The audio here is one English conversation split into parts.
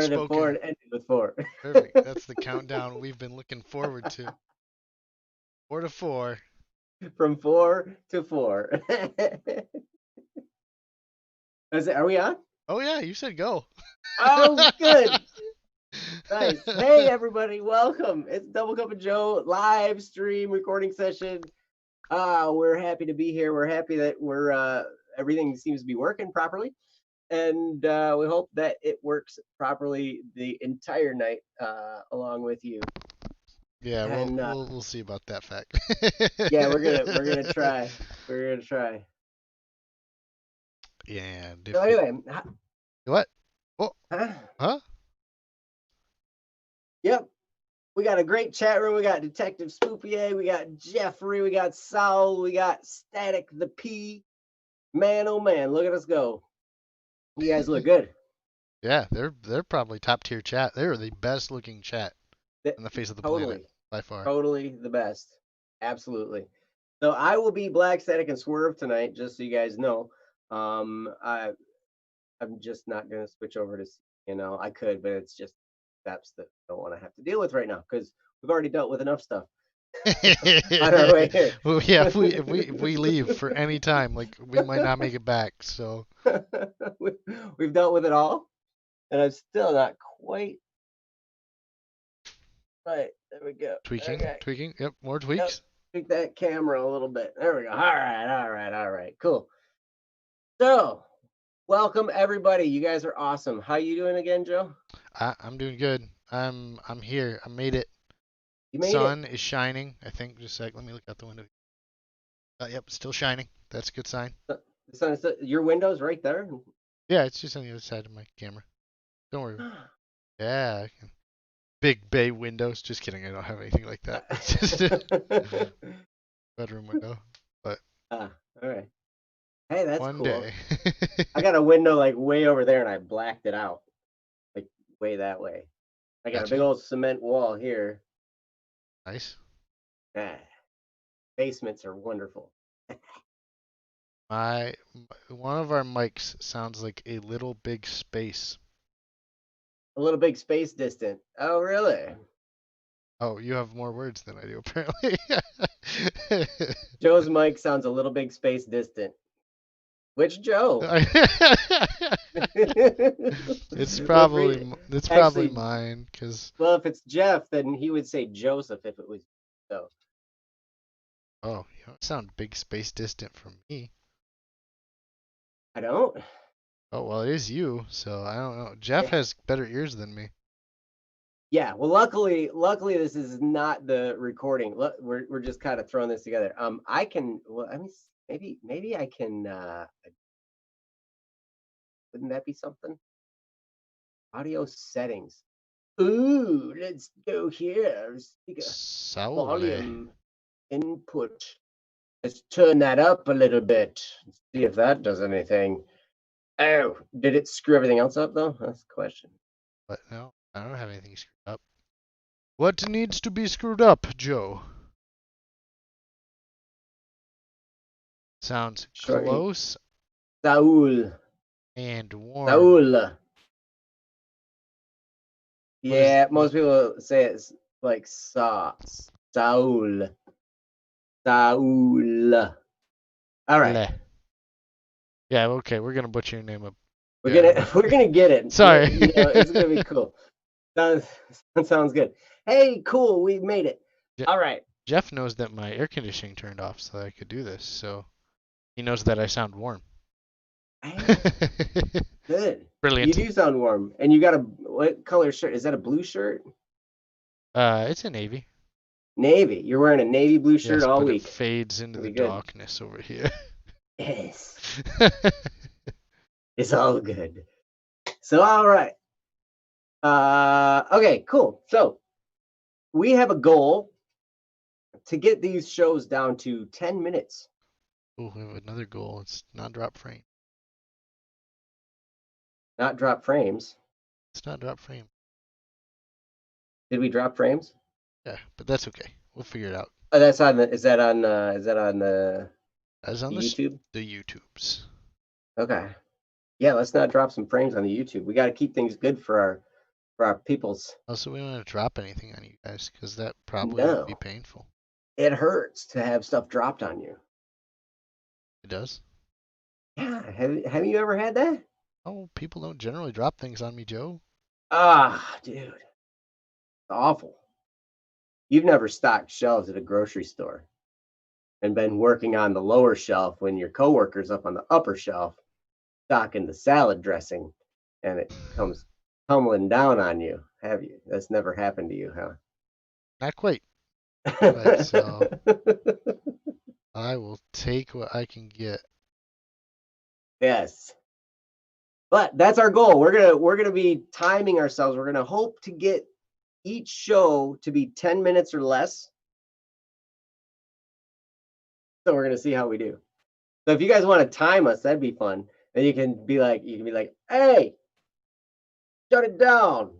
Started at 4 and ended with 4. Perfect. That's the countdown we've been looking forward to. 4 to 4. From 4 to 4. Are we on? Oh yeah, you said go. Oh, good. Nice. Hey, everybody. Welcome. It's Double Cup of Joe live stream recording session. We're happy to be here. We're happy that everything seems to be working properly. And we hope that it works properly the entire night along with you. Yeah, And we'll see about that fact. yeah, we're gonna try. We're gonna try. Yeah. So anyway, What? Oh, huh? huh? Yep. We got a great chat room. We got Detective Spoopier. We got Jeffrey. We got Saul. We got Static the P. Man, oh man, look at us go. You guys look good. Yeah, they're probably top tier chat. They're the best looking chat on the face of the planet by far. Totally the best. Absolutely. So I will be Black, Static, and Swerve tonight, just so you guys know. I'm just not gonna switch over to, I could, but it's just steps that I don't want to have to deal with right now because we've already dealt with enough stuff on our way here. Well, yeah, if we leave for any time, like we might not make it back. So We've dealt with it all, and I'm still not quite right. There we go. tweaking, Okay. tweaking. Yep, more tweaks. Tweak that camera a little bit. There we go. All right. Cool. So, welcome everybody. You guys are awesome. How you doing again, Joe? I'm doing good. I'm here. I made it. You made Sun it. is shining. I think. Just a sec. Let me look out the window. Yep, still shining. That's a good sign. The sun is your window's right there. Yeah, it's just on the other side of my camera. Don't worry. Yeah, big bay windows. Just kidding. I don't have anything like that. It's just a bedroom window. But all right. Hey, that's one cool. day. I got a window like way over there, and I blacked it out, like way that way. I got a big old cement wall here. Nice. Basements are wonderful. One of our mics sounds like a little big space. A little big space distant. Oh, really? Oh, you have more words than I do, apparently. Joe's mic sounds a little big space distant. Which Joe? It's probably mine, because. Well, if it's Jeff, then he would say Joseph if it was Joe. Oh, you don't sound big space distant from me. I don't. Oh, well, it is you, so I don't know. Jeff has better ears than me. Yeah, well, luckily, this is not the recording. We're just kind of throwing this together. I can. Well, I mean, maybe I can. Wouldn't that be something? Audio settings. Ooh, let's go here. Speaker volume input. Let's turn that up a little bit. See if that does anything. Oh, did it screw everything else up though? That's the question. But no, I don't have anything screwed up. What needs to be screwed up, Joe? Sounds close. Saul. And warm. Saul. Yeah, most people say it's like sauce. Saul. Saul. All right. Yeah, okay, we're gonna butcher your name up. We're gonna get it. Sorry. It's gonna be cool. Sounds good. Hey, cool, we made it. All right. Jeff knows that my air conditioning turned off so that I could do this, so he knows that I sound warm. Good. Brilliant. You do sound warm, and you got what color shirt? Is that a blue shirt? It's a navy. Navy. You're wearing a navy blue shirt all but week. It fades into the darkness over here. Yes. It's all good. So, all right. Okay, cool. So we have a goal to get these shows down to 10 minutes. Oh, we have another goal. It's not drop frame. Not drop frames. It's not drop frame. Did we drop frames? Yeah, but that's okay. We'll figure it out. Oh, that's on the. Is that on the? That's on YouTube. The YouTubes. Okay. Yeah, let's not drop some frames on the YouTube. We got to keep things good for for our peoples. Also, we don't want to drop anything on you guys because that probably would be No, painful. it hurts to have stuff dropped on you. It does? Yeah, have you ever had that? Oh, people don't generally drop things on me, Joe. Ah, dude, it's awful. You've never stocked shelves at a grocery store and been working on the lower shelf when your coworker's up on the upper shelf stocking the salad dressing and it comes tumbling down on you, have you? That's never happened to you, Not quite. But huh? so I will take what I can get. Yes. But that's our goal. We're gonna be timing ourselves. We're gonna hope to get each show to be 10 minutes or less. So we're gonna see how we do. So if you guys want to time us, that'd be fun. And you can be like, hey, shut it down.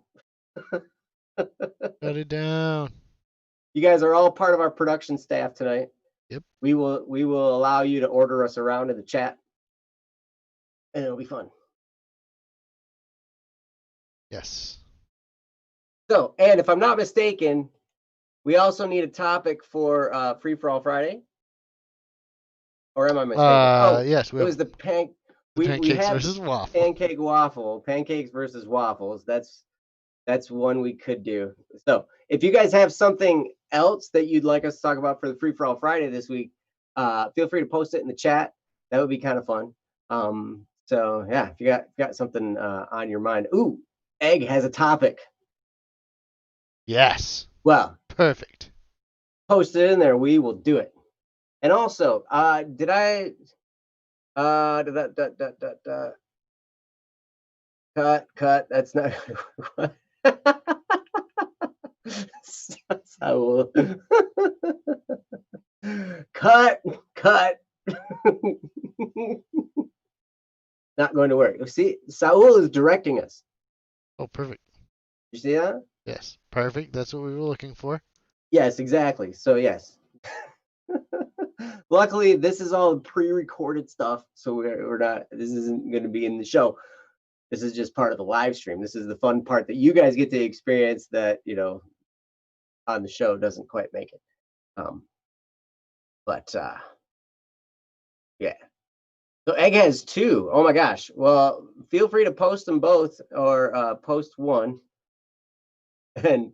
Shut it down. You guys are all part of our production staff tonight. Yep. We will allow you to order us around in the chat, and it'll be fun. Yes. So, and if I'm not mistaken, we also need a topic for Free for All Friday. Or am I mistaken? Oh, Yes, we it have was the pan. the We pancakes have versus waffle. pancakes versus waffles. That's one we could do. So if you guys have something else that you'd like us to talk about for the Free for All Friday this week, feel free to post it in the chat. That would be kind of fun. So yeah, if you got something on your mind. Ooh, Egg has a topic. Yes. Well, Perfect. post it in there. We will do it. And also, did I da, da, da, da, da, cut. That's not Saul. cut. Not going to work. See, Saul is directing us. Oh, perfect. You see that? Yes. Perfect. That's what we were looking for. Yes, exactly. So yes. Luckily, this is all pre-recorded stuff, so we're not. This isn't going to be in the show. This is just part of the live stream. This is the fun part that you guys get to experience that on the show doesn't quite make it. But yeah. So Egg has two. Oh my gosh. Well, feel free to post them both or post one and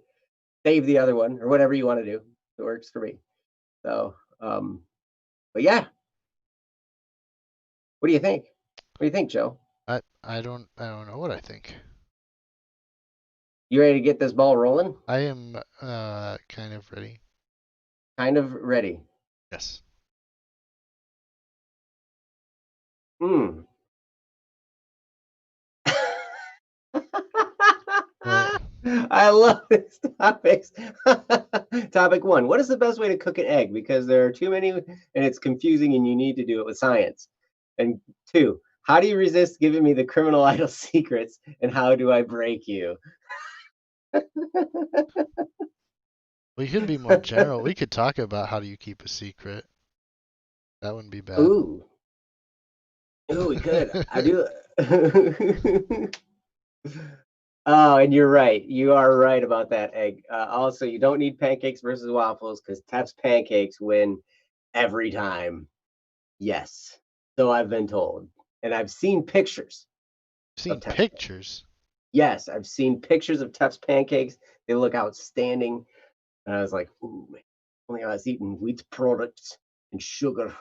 save the other one or whatever you want to do. It works for me. So, but yeah. What do you think? What do you think, Joe? I don't know what I think. You ready to get this ball rolling? I am kind of ready. Kind of ready. Yes. Hmm. Well, I love this topics. Topic one: what is the best way to cook an egg? Because there are too many, and it's confusing, and you need to do it with science. And two: how do you resist giving me the criminal idol secrets? And how do I break you? we could be more general. We could talk about how do you keep a secret. That wouldn't be bad. Ooh, we could. I do. Oh, and you're right. You are right about that, Egg. Also, you don't need pancakes versus waffles because Tef's pancakes win every time. Yes. So I've been told. And I've seen pictures of Seen Tef's pancakes. pictures. Yes, I've seen pictures of Tef's pancakes. They look outstanding. And I was like, ooh, man, only I was eating wheat products and sugar.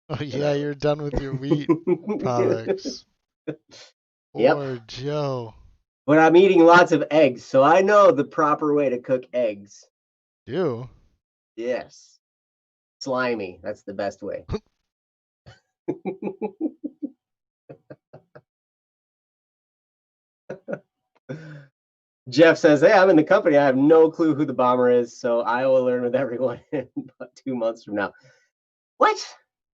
Oh yeah, you're done with your wheat products. Yep. Poor Joe. But I'm eating lots of eggs, so I know the proper way to cook eggs. You? Yes. Slimy. That's the best way. Jeff says, hey, I'm in the company. I have no clue who the bomber is, so I will learn with everyone in about 2 months from now. What?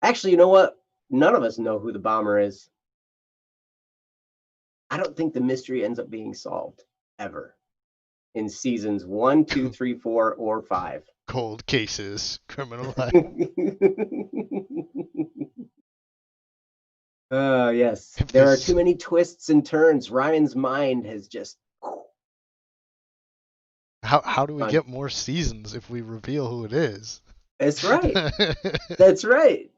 Actually, you know what? None of us know who the bomber is. I don't think the mystery ends up being solved ever in seasons 1, 2, 3, 4, or 5. Cold cases, criminal. Yes. If There are this too many twists and turns. Ryan's mind has just how do we Fun. get more seasons if we reveal who it is? That's right. That's right.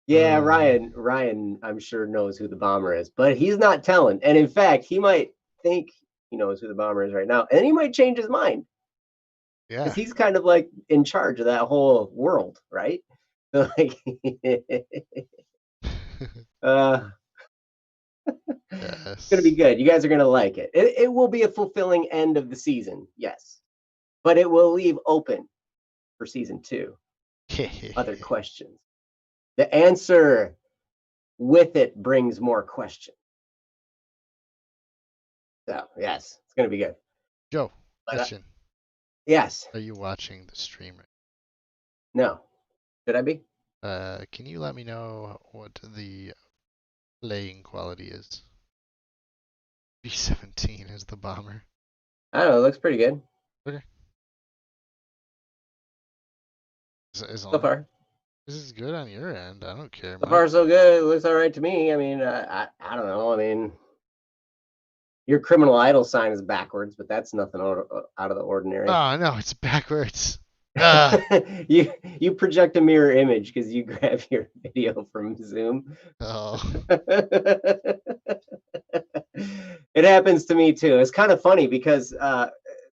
Yeah, Ryan, I'm sure knows who the bomber is, but he's not telling. And in fact, he might think he knows who the bomber is right now, and he might change his mind because Yeah. he's kind of like in charge of that whole world, right? So like, uh, it's gonna be Yes. good. You guys are gonna like it. It will be a fulfilling end of the season, yes, but it will leave open for season two other questions. The answer with it brings more questions. So yes, it's gonna be good. Joe, But question. yes, Are you watching the stream right no, should I be? Can you let me know what the playing quality is? B-17 is the bomber. I don't know. It looks pretty good Okay. As so long far. this is good on your end, I don't care. So far, so good. It looks all right to me. I mean, I don't know. I mean, your criminal idol sign is backwards, but that's nothing out of the ordinary. Oh no, it's backwards. Ah. You project a mirror image because you grab your video from Zoom. Oh. It happens to me too. It's kind of funny because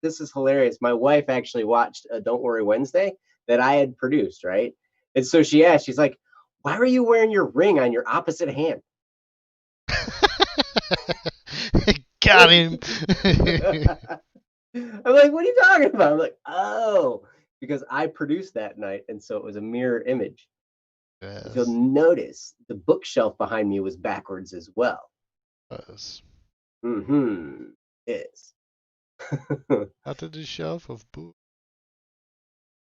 this is hilarious. My wife actually watched Don't Worry Wednesday that I had produced, right? And so she asked, she's like, "Why are you wearing your ring on your opposite hand?" Got him. I'm like, "What are you talking about?" I'm like, "Oh, because I produced that night, and so it was a mirror image." If you'll Yes. notice, the bookshelf behind me was backwards as well. Yes. Mm-hmm. Yes. How to the shelf of boo.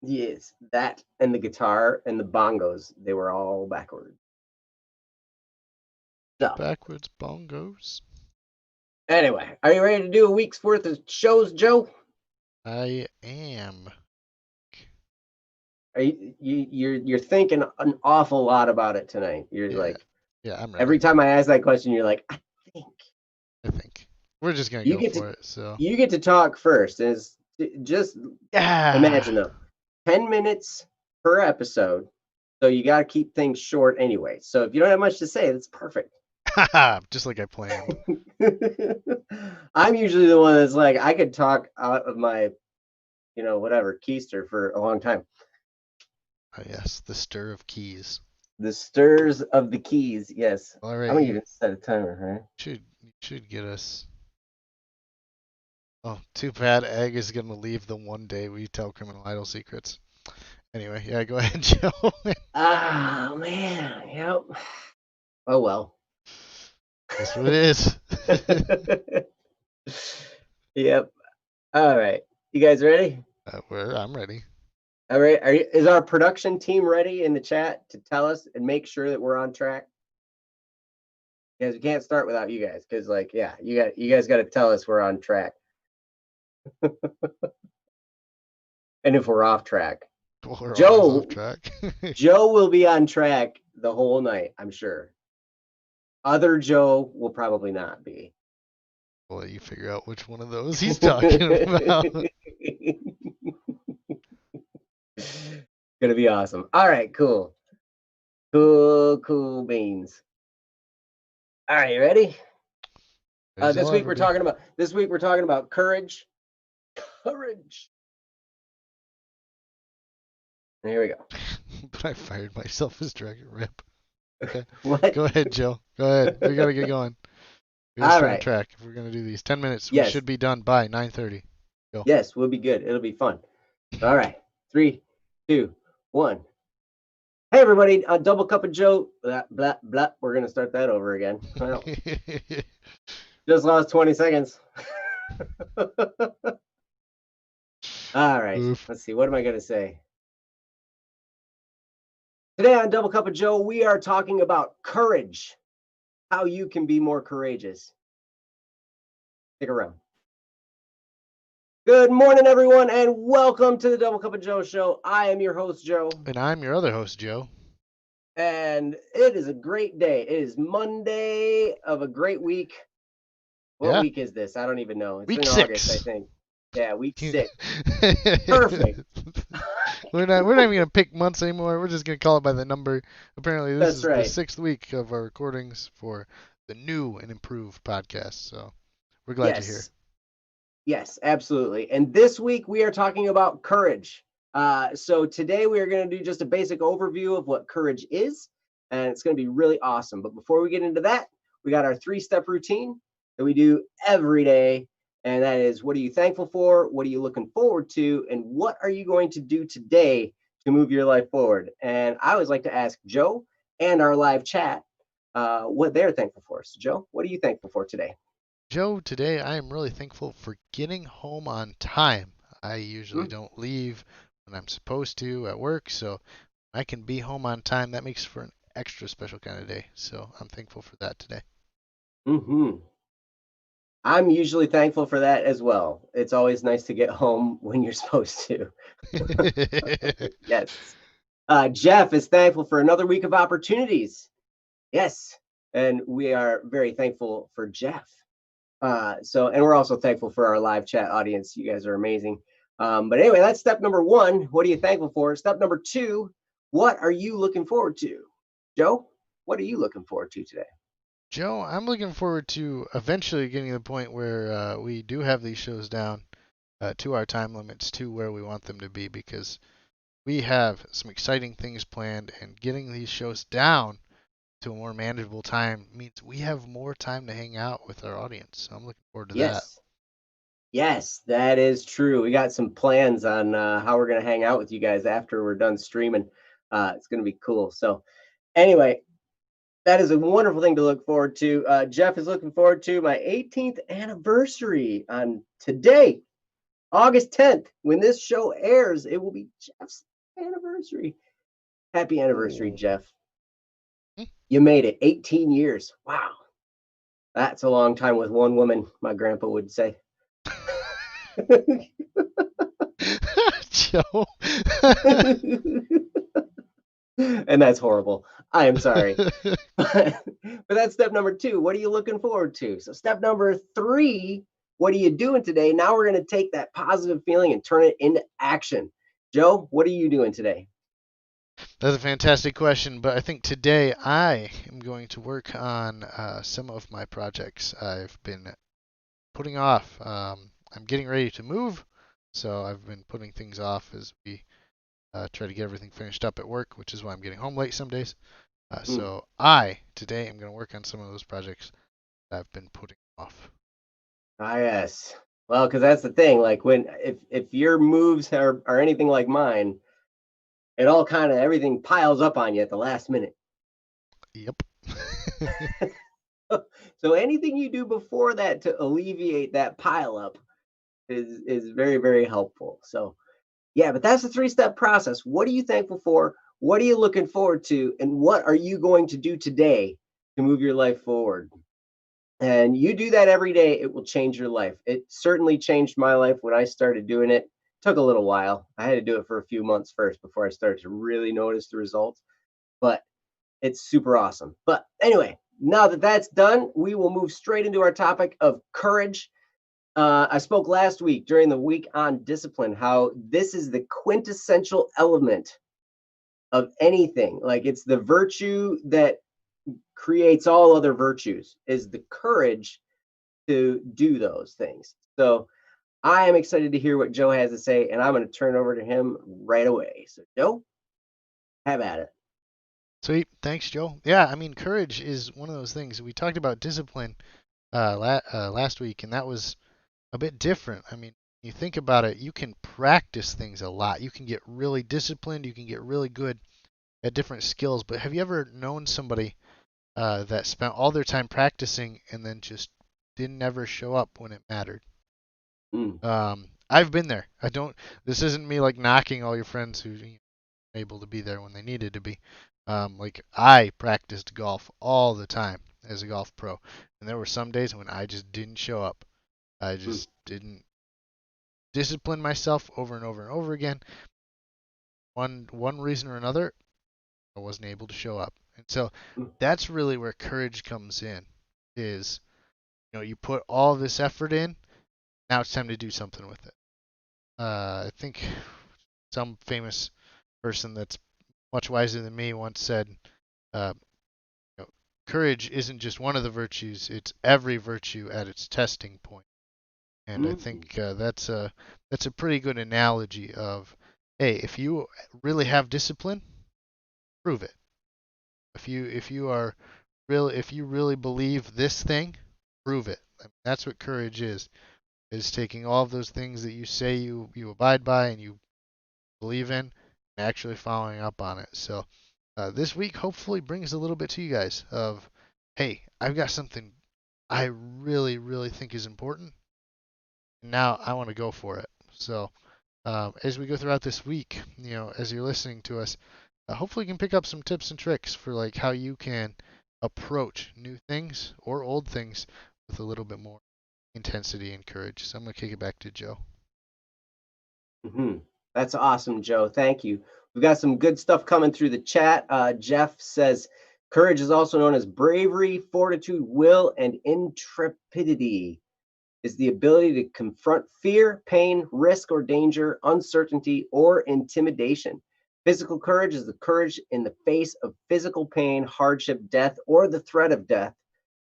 Yes, that and the guitar and the bongos, they were all backwards. So, Backwards bongos. anyway, are you ready to do a week's worth of shows, Joe? I am. Are you're thinking an awful lot about it tonight. You're Yeah. like, Yeah, I'm ready. every time I ask that question, you're like, I think. I think. We're just gonna You go get for to it, so. you get to talk first. Is just Yeah. imagine though, 10 minutes per episode. So you got to keep things short anyway. So if you don't have much to say, that's perfect. Just like I planned. I'm usually the one that's like, I could talk out of my, whatever, keister for a long time. Oh yes, the stir of keys. The stirs of the keys, yes. All I'm right, gonna you even set a timer, right? should get us. Oh, too bad Egg is gonna leave the one day we tell criminal idol secrets. Anyway, yeah, go ahead, Joe. Ah, man, yep. Oh well. That's what it is. Yep. All right. You guys ready? I'm ready. All right. Is our production team ready in the chat to tell us and make sure that we're on track? Because we can't start without you guys. Because yeah, you guys got to tell us we're on track. And if we're off track, We're always Joe off track. Joe will be on track the whole night, I'm sure. Other Joe will probably not be. We'll let you figure out which one of those he's talking about. Gonna be awesome. All right, cool. Cool beans. All right, you ready? This week we're talking about courage. Courage. Here we go. But I fired myself as Dragon Rip. Okay. What? Go ahead, Joe. Go ahead. We gotta get going. We gotta All stay on right. track if we're gonna do these. 10 minutes. We Yes. should be done by 9:30. Go. Yes, we'll be good. It'll be fun. All right. 3, 2, 1. Hey everybody, a double cup of Joe. Blah blah blah. We're gonna start that over again. Well, just lost 20 seconds. All right. Oof. Let's see. What am I gonna say? Today on Double Cup of Joe, we are talking about courage. How you can be more courageous. Stick around. Good morning, everyone, and welcome to the Double Cup of Joe show. I am your host, Joe. And I'm your other host, Joe. And it is a great day. It is Monday of a great week. What Yeah, week is this? I don't even know. It's week in August, I 6. think. Yeah, week we're 6. Perfect. not even gonna pick months anymore. We're just gonna call it by the number. Apparently, this That's is the right. 6th week of our recordings for the new and improved podcast. So we're glad you're here. Yes. Yes, absolutely. And this week we are talking about courage. So today we are going to do just a basic overview of what courage is, and it's going to be really awesome. But before we get into that, we got our 3-step routine that we do every day. And that is, what are you thankful for? What are you looking forward to? And what are you going to do today to move your life forward? And I always like to ask Joe and our live chat what they're thankful for. So, Joe, what are you thankful for today? Joe, today I am really thankful for getting home on time. I usually Mm, don't leave when I'm supposed to at work, so I can be home on time. That makes for an extra special kind of day. So I'm thankful for that today. mm-hmm. I'm usually thankful for that as well. It's always nice to get home when you're supposed to. Yes. Jeff is thankful for another week of opportunities. Yes. And we are very thankful for Jeff. And we're also thankful for our live chat audience. You guys are amazing. But anyway, that's step number 1. What are you thankful for? Step number 2, what are you looking forward to? Joe, what are you looking forward to today? Joe, I'm looking forward to eventually getting to the point where we do have these shows down to our time limits, to where we want them to be, because we have some exciting things planned, and getting these shows down to a more manageable time means we have more time to hang out with our audience. So I'm looking forward to that. Yes. Yes, that is true. We got some plans on how we're going to hang out with you guys after we're done streaming. It's going to be cool. So, anyway, that is a wonderful thing to look forward to. Jeff is looking forward to my 18th anniversary on today, August 10th. When this show airs, it will be Jeff's anniversary. Happy anniversary, Oh. Jeff. You made it 18 years. Wow. That's a long time with one woman, my grandpa would say. Joe. And that's horrible. I am sorry. But that's step number 2. What are you looking forward to? So, step number 3, what are you doing today? Now we're going to take that positive feeling and turn it into action. Joe, what are you doing today? That's a fantastic question, but I think today I am going to work on some of my projects I've been putting off. I'm getting ready to move, so I've been putting things off as we try to get everything finished up at work, which is why I'm getting home late some days. Mm. So I today am going to work on some of those projects that I've been putting off. Ah, yes. Well, because that's the thing. Like when if your moves are anything like mine, it all kind of everything piles up on you at the last minute. Yep. So anything you do before that to alleviate that pile up is very, very helpful. So yeah, but that's the 3-step process. What are you thankful for? What are you looking forward to? And what are you going to do today to move your life forward? And you do that every day, it will change your life. It certainly changed my life when I started doing it. Took a little while. I had to do it for a few months first before I started to really notice the results, but it's super awesome. But anyway, now that that's done, we will move straight into our topic of courage. I spoke last week during the week on discipline how this is the quintessential element of anything. Like it's the virtue that creates all other virtues is the courage to do those things. So I am excited to hear what Joe has to say, and I'm going to turn it over to him right away. So Joe, have at it. Sweet. Thanks, Joe. Yeah, I mean, courage is one of those things. We talked about discipline last week, and that was a bit different. I mean, you think about it, you can practice things a lot. You can get really disciplined. You can get really good at different skills. But have you ever known somebody that spent all their time practicing and then just didn't ever show up when it mattered? Mm, I've been there. I don't. This isn't me like knocking all your friends who able to be there when they needed to be. Like I practiced golf all the time as a golf pro, and there were some days when I just didn't show up. I mm, just didn't discipline myself over and over and over again. One reason or another, I wasn't able to show up, and so mm, that's really where courage comes in. Is you put all this effort in. Now it's time to do something with it. I think some famous person that's much wiser than me once said, uh, courage isn't just one of the virtues; it's every virtue at its testing point. And I Mm-hmm. think that's a pretty good analogy of, hey, if you really have discipline, prove it. If you really believe this thing, prove it. I mean, that's what courage is taking all of those things that you say you abide by and you believe in and actually following up on it. So this week hopefully brings a little bit to you guys of, hey, I've got something I really, really think is important. And now I want to go for it. So as we go throughout this week, as you're listening to us, hopefully you can pick up some tips and tricks for like how you can approach new things or old things with a little bit more intensity and courage. So I'm going to kick it back to Joe. Mm-hmm. That's awesome, Joe. Thank you. We've got some good stuff coming through the chat. Jeff says, courage is also known as bravery, fortitude, will, and intrepidity. Is the ability to confront fear, pain, risk or danger, uncertainty, or intimidation. Physical courage is the courage in the face of physical pain, hardship, death, or the threat of death.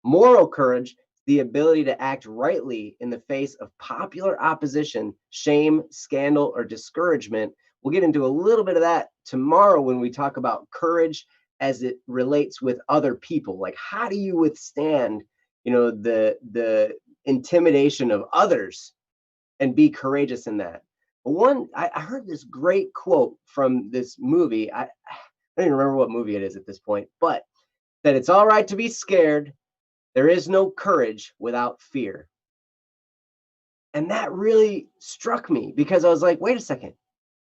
Moral courage, the ability to act rightly in the face of popular opposition, shame, scandal, or discouragement. We'll get into a little bit of that tomorrow when we talk about courage as it relates with other people. Like, how do you withstand, the intimidation of others and be courageous in that? But I heard this great quote from this movie. I don't even remember what movie it is at this point, but that it's all right to be scared. There is no courage without fear. And that really struck me because I was like, wait a second.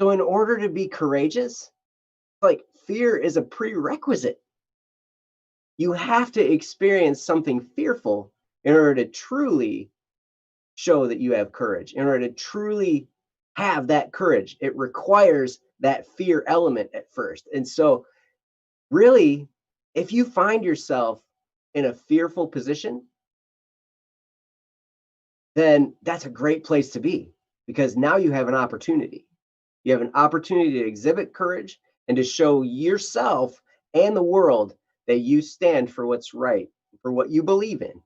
So, in order to be courageous, like fear is a prerequisite. You have to experience something fearful in order to truly show that you have courage. In order to truly have that courage, it requires that fear element at first. And so, really, if you find yourself in a fearful position, then that's a great place to be because now you have an opportunity. You have an opportunity to exhibit courage and to show yourself and the world that you stand for what's right, for what you believe in.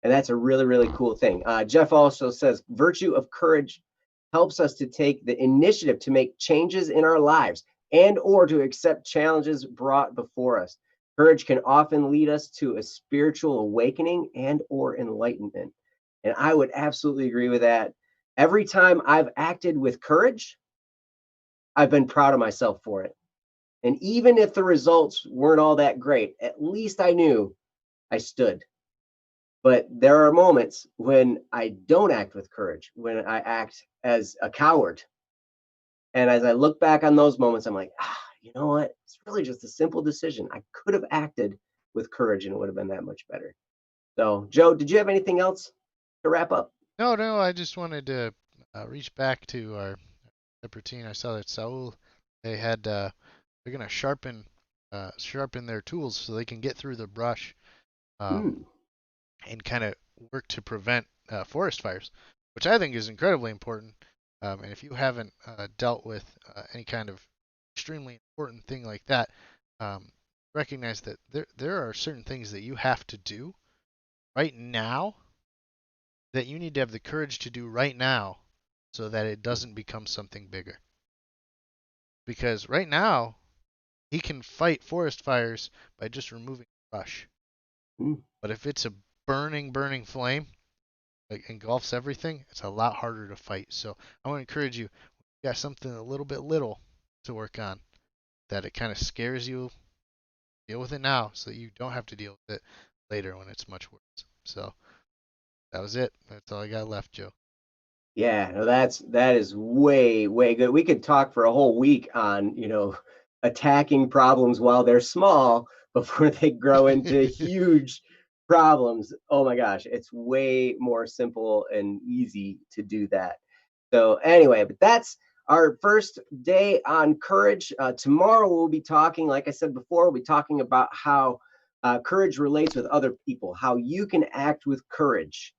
And that's a really, really cool thing. Jeff also says virtue of courage helps us to take the initiative to make changes in our lives and or to accept challenges brought before us. Courage can often lead us to a spiritual awakening and or enlightenment. And I would absolutely agree with that. Every time I've acted with courage, I've been proud of myself for it. And even if the results weren't all that great, at least I knew I stood. But there are moments when I don't act with courage, when I act as a coward. And as I look back on those moments, I'm like, you know what? It's really just a simple decision. I could have acted with courage and it would have been that much better. So, Joe, did you have anything else to wrap up? No, I just wanted to reach back to our routine. I saw that Saul, they had they're gonna sharpen their tools so they can get through the brush um, Mm, and kind of work to prevent forest fires, which I think is incredibly important. And if you haven't dealt with any kind of extremely important thing like that, um, recognize that there are certain things that you have to do right now that you need to have the courage to do right now so that it doesn't become something bigger. Because right now, he can fight forest fires by just removing brush. mm. But if it's a burning flame, like engulfs everything, it's a lot harder to fight. So I want to encourage you, you got something a little bit little to work on that it kind of scares you, deal with it now so that you don't have to deal with it later when it's much worse. So that was it. That's all I got left, Joe. Yeah, no, that is way, way good. We could talk for a whole week on, attacking problems while they're small before they grow into huge problems. Oh my gosh, it's way more simple and easy to do that. So anyway, but that's our first day on courage. Tomorrow we'll be talking, like I said before, we'll be talking about how Courage relates with other people, how you can act with courage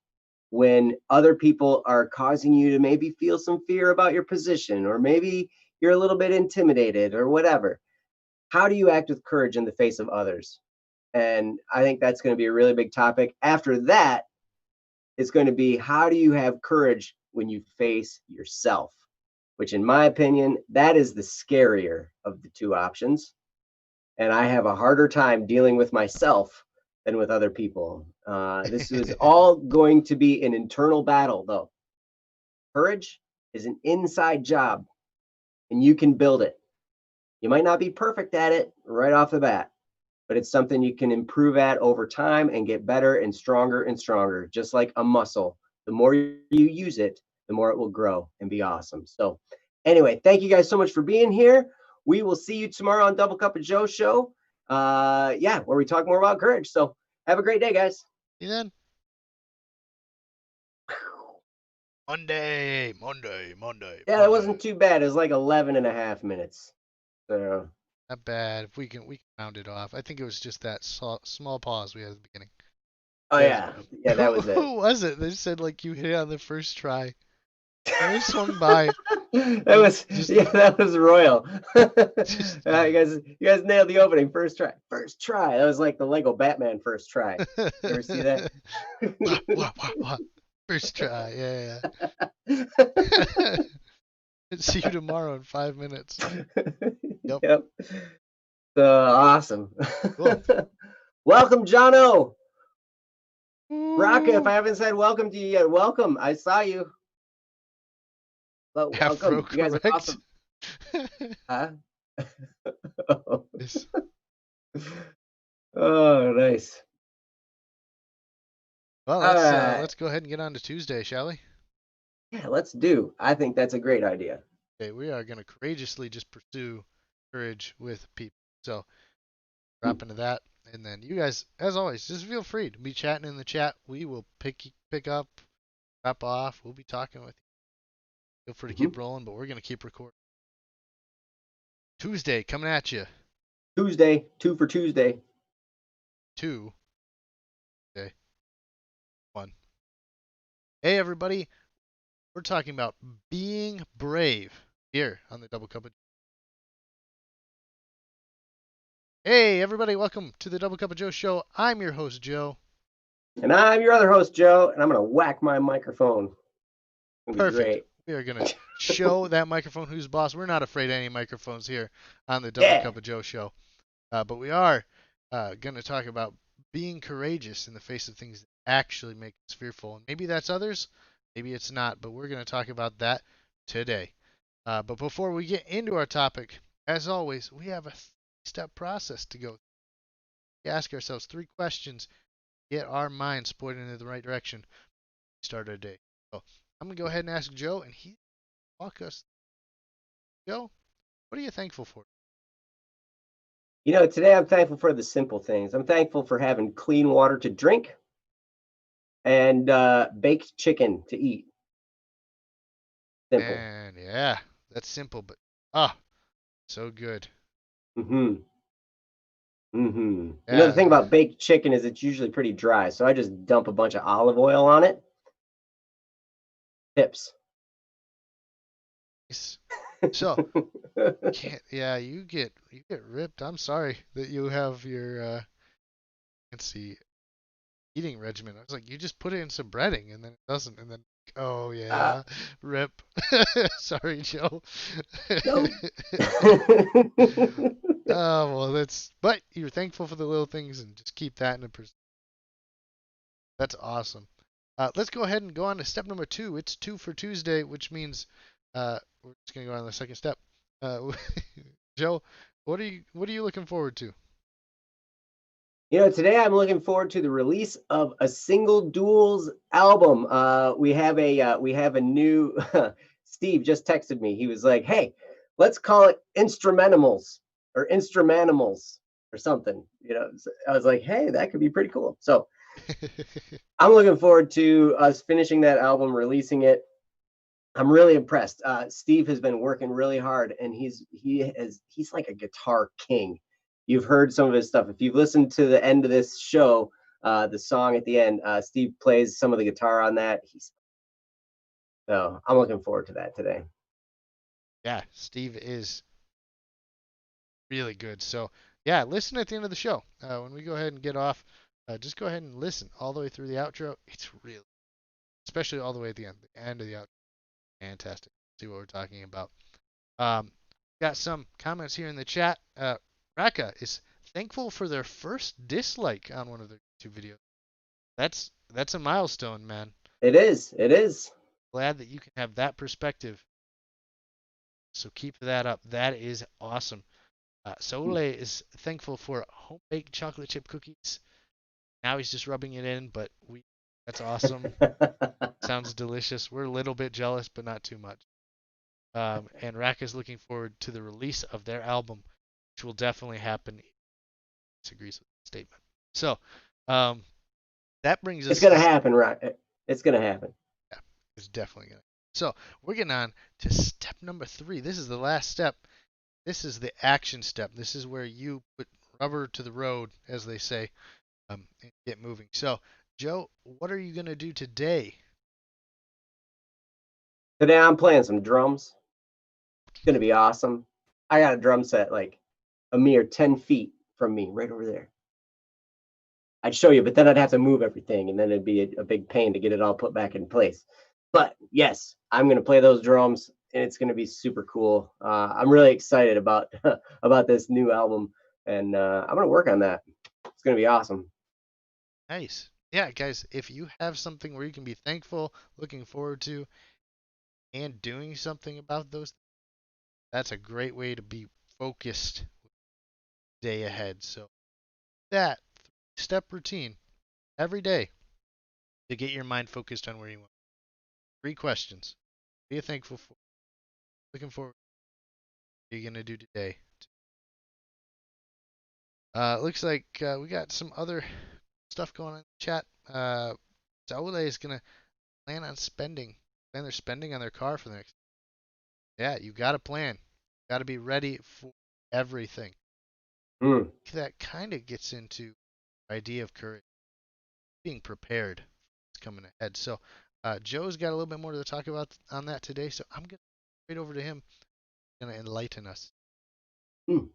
when other people are causing you to maybe feel some fear about your position, or maybe you're a little bit intimidated or whatever. How do you act with courage in the face of others? And I think that's going to be a really big topic. After that, it's going to be, how do you have courage when you face yourself? Which, in my opinion, that is the scarier of the two options. And I have a harder time dealing with myself than with other people. This is all going to be an internal battle, though. Courage is an inside job, and you can build it. You might not be perfect at it right off the bat, but it's something you can improve at over time and get better and stronger, just like a muscle. The more you use it, the more it will grow and be awesome. So, anyway, thank you guys so much for being here. We will see you tomorrow on Double Cup of Joe show. Where we talk more about courage. So, have a great day, guys. See you then. Monday. Yeah, that wasn't too bad. It was like 11 and a half minutes. So, not bad. If we can round it off. I think it was just that small pause we had at the beginning. Oh yeah, that was it. Who was it? They said like you hit it on the first try. I swung by. That was royal. You guys nailed the opening first try. That was like the Lego Batman first try. You ever see that? First try, yeah. See you tomorrow in 5 minutes. Yep. Awesome. Cool. Welcome, Jono. Rocka, if I haven't said welcome to you yet, welcome. I saw you. Welcome. You guys are awesome. Huh? Oh, nice. Well, let's go ahead and get on to Tuesday, shall we? Yeah, let's do. I think that's a great idea. Okay, we are going to courageously just pursue courage with people. So, drop into that. And then you guys, as always, just feel free to be chatting in the chat. We will pick up, drop off. We'll be talking with you. Feel free to keep rolling, but we're going to keep recording. Tuesday coming at you. Tuesday, 2 for Tuesday. 2. Okay. 1. Hey, everybody. We're talking about being brave here on the Double Cup of Joe. Hey, everybody. Welcome to the Double Cup of Joe show. I'm your host, Joe. And I'm your other host, Joe. And I'm going to whack my microphone. Perfect. We are going to show that microphone who's boss. We're not afraid of any microphones here on the Double Cup of Joe show. But we are going to talk about being courageous in the face of things that actually make us fearful. And maybe that's others, maybe it's not, but we're going to talk about that today. But before we get into our topic, as always, we have a step process to go. We ask ourselves 3 questions, get our minds pointed in the right direction. Start our day. So I'm going to go ahead and ask Joe, and he walk us. Joe, what are you thankful for? You know, today I'm thankful for the simple things. I'm thankful for having clean water to drink and baked chicken to eat. Simple. And yeah, that's simple, but so good. Yeah. You know, the thing about baked chicken is it's usually pretty dry, so I just dump a bunch of olive oil on it. Tips. So, you get ripped. I'm sorry that you have your fancy eating regimen. I was like, you just put it in some breading, and then it doesn't, and then rip. Sorry, Joe. No. But you're thankful for the little things, and just keep that in a perspective. That's awesome. Let's go ahead and go on to step number 2. It's 2 for Tuesday, which means we're just gonna go on the second step. Joe, what are you looking forward to? You know, today I'm looking forward to the release of a Single Duels album. We have a new. Steve just texted me. He was like, "Hey, let's call it Instrumentimals or Instrumentimals or something." You know, so I was like, "Hey, that could be pretty cool." So I'm looking forward to us finishing that album, releasing it. I'm really impressed. Steve has been working really hard, and he's like a guitar king. you've heard some of his stuff. If you've listened to the end of this show, the song at the end, Steve plays some of the guitar on that. So I'm looking forward to that today. Yeah, Steve is really good. So yeah, listen at the end of the show. When we go ahead and get off, just go ahead and listen all the way through the outro. It's really, especially all the way at the end of the outro. Fantastic. See what we're talking about. Got some comments here in the chat. Raka is thankful for their first dislike on one of their YouTube videos. That's a milestone, man. It is. It is. Glad that you can have that perspective. So keep that up. That is awesome. Soule is thankful for home baked chocolate chip cookies. Now he's just rubbing it in, but that's awesome. Sounds delicious. We're a little bit jealous, but not too much. And Rack is looking forward to the release of their album, which will definitely happen. He disagrees with the statement. So that brings us. It's gonna happen, right? It's gonna happen. Yeah, it's definitely gonna. So we're getting on to step number 3. This is the last step. This is the action step. This is where you put rubber to the road, as they say, and get moving. So, Joe, what are you gonna do today? Today I'm playing some drums. It's gonna be awesome. I got a drum set like a mere 10 feet from me, right over there. I'd show you, but then I'd have to move everything, and then it'd be a big pain to get it all put back in place. But yes, I'm gonna play those drums, and it's gonna be super cool. I'm really excited about about this new album, and I'm gonna work on that. It's gonna be awesome. Nice. Yeah, guys, if you have something where you can be thankful, looking forward to, and doing something about those, that's a great way to be focused day ahead. So that 3-step routine every day to get your mind focused on where you want. 3 questions. What are you thankful for? Looking forward. What are you gonna do today? Looks like we got some other stuff going on in the chat. Saule is gonna plan their spending on their car for the next. Yeah, you got to plan. Got to be ready for everything. Mm. That kind of gets into the idea of courage, being prepared. It's coming ahead. So Joe's got a little bit more to talk about on that today. So I'm gonna straight over to him. Gonna enlighten us. Mm.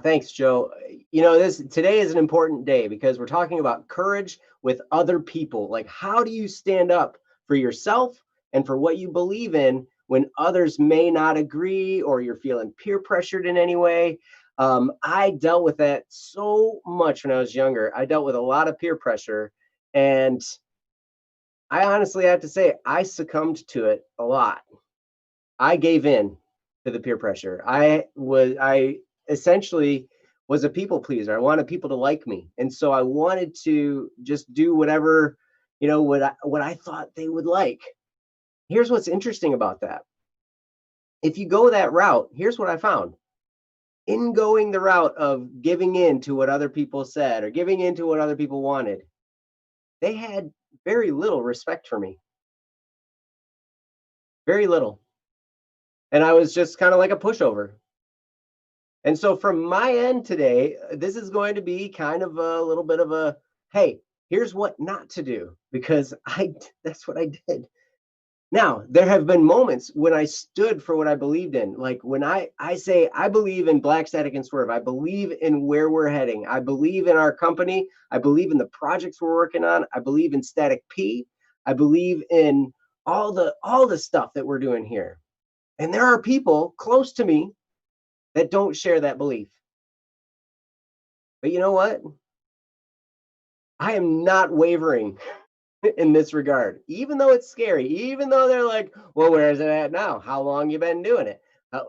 Thanks, Joe. You know, today is an important day because we're talking about courage with other people. Like, how do you stand up for yourself and for what you believe in when others may not agree or you're feeling peer pressured in any way? I dealt with that so much when I was younger. I dealt with a lot of peer pressure, and I honestly have to say I succumbed to it a lot. I gave in to the peer pressure. I essentially was a people pleaser. I wanted people to like me. And so I wanted to just do whatever, what I thought they would like. Here's what's interesting about that. If you go that route, here's what I found. In going the route of giving in to what other people said or giving in to what other people wanted, they had very little respect for me. Very little. And I was just kind of like a pushover. And so from my end today, this is going to be kind of a little bit of a, hey, here's what not to do, because that's what I did. Now, there have been moments when I stood for what I believed in. Like when I say I believe in Black Static and Swerve, I believe in where we're heading. I believe in our company. I believe in the projects we're working on. I believe in Static P. I believe in all the stuff that we're doing here. And there are people close to me that don't share that belief. But you know what? I am not wavering in this regard, even though it's scary, even though they're like, well, where is it at now? How long you been doing it?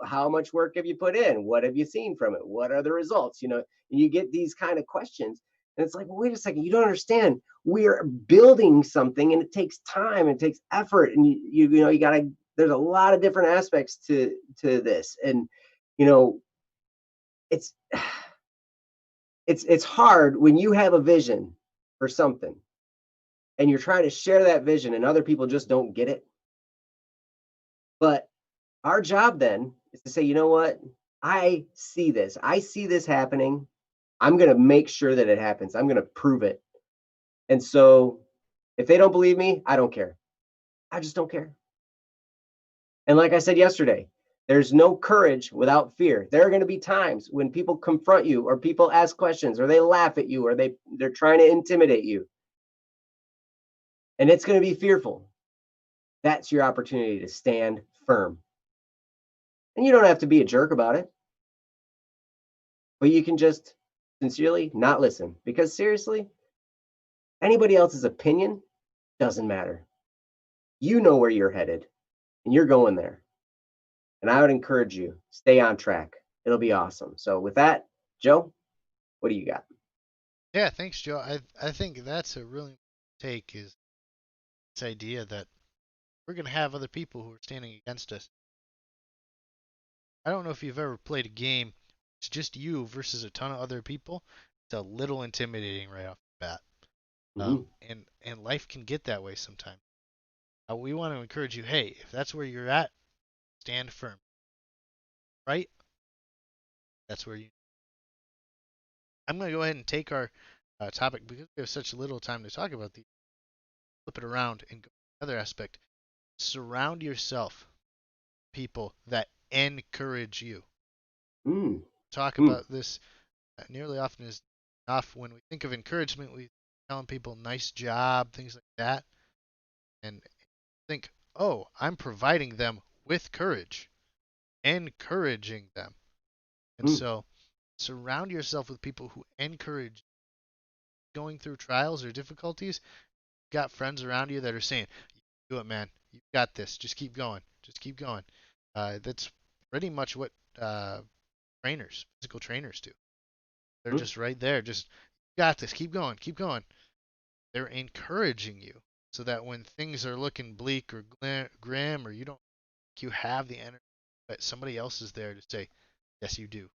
How much work have you put in? What have you seen from it? What are the results? And you get these kind of questions. And it's like, well, wait a second, you don't understand. We are building something and it takes time, it takes effort. And you gotta, there's a lot of different aspects to this. And it's it's hard when you have a vision for something and you're trying to share that vision and other people just don't get it. But our job then is to say, you know what? I see this. I see this happening. I'm going to make sure that it happens. I'm going to prove it. And so if they don't believe me, I don't care. I just don't care. And like I said yesterday, there's no courage without fear. There are going to be times when people confront you or people ask questions or they laugh at you or they're trying to intimidate you. And it's going to be fearful. That's your opportunity to stand firm. And you don't have to be a jerk about it, but you can just sincerely not listen because seriously, anybody else's opinion doesn't matter. You know where you're headed and you're going there. And I would encourage you, stay on track. It'll be awesome. So with that, Joe, what do you got? Yeah, thanks, Joe. I think that's a really take is this idea that we're gonna have other people who are standing against us. I don't know if you've ever played a game. It's just you versus a ton of other people. It's a little intimidating right off the bat. Mm-hmm. And life can get that way sometimes. We want to encourage you. Hey, if that's where you're at, stand firm. Right? That's where you. I'm gonna go ahead and take our topic because we have such little time to talk about these. Flip it around and go to another aspect. Surround yourself with people that encourage you. Mm. Talk Mm. about this nearly often is enough. When we think of encouragement, we telling people nice job, things like that, and think, oh, I'm providing them with courage, encouraging them. And Mm. so surround yourself with people who encourage going through trials or difficulties. You've got friends around you that are saying, "You do it, man. You got this. Just keep going. Just keep going." That's pretty much what physical trainers do. They're Mm. just right there. Just you got this. Keep going. Keep going. They're encouraging you so that when things are looking bleak or grim or you don't you have the energy, but somebody else is there to say, yes, you do.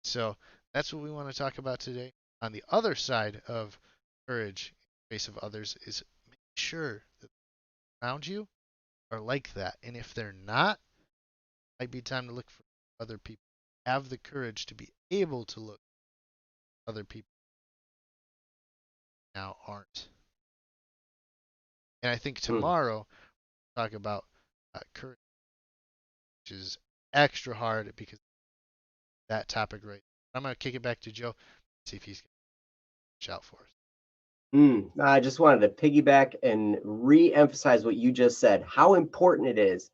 So that's what we want to talk about today. On the other side of courage in the face of others is make sure that around you are like that. And if they're not, it might be time to look for other people. Have the courage to be able to look at other people now aren't. And I think Mm. tomorrow we'll talk about courage, which is extra hard because that topic right. I'm gonna kick it back to Joe, see if he's gonna shout for us. Mm. I just wanted to piggyback and re-emphasize what you just said. How important it is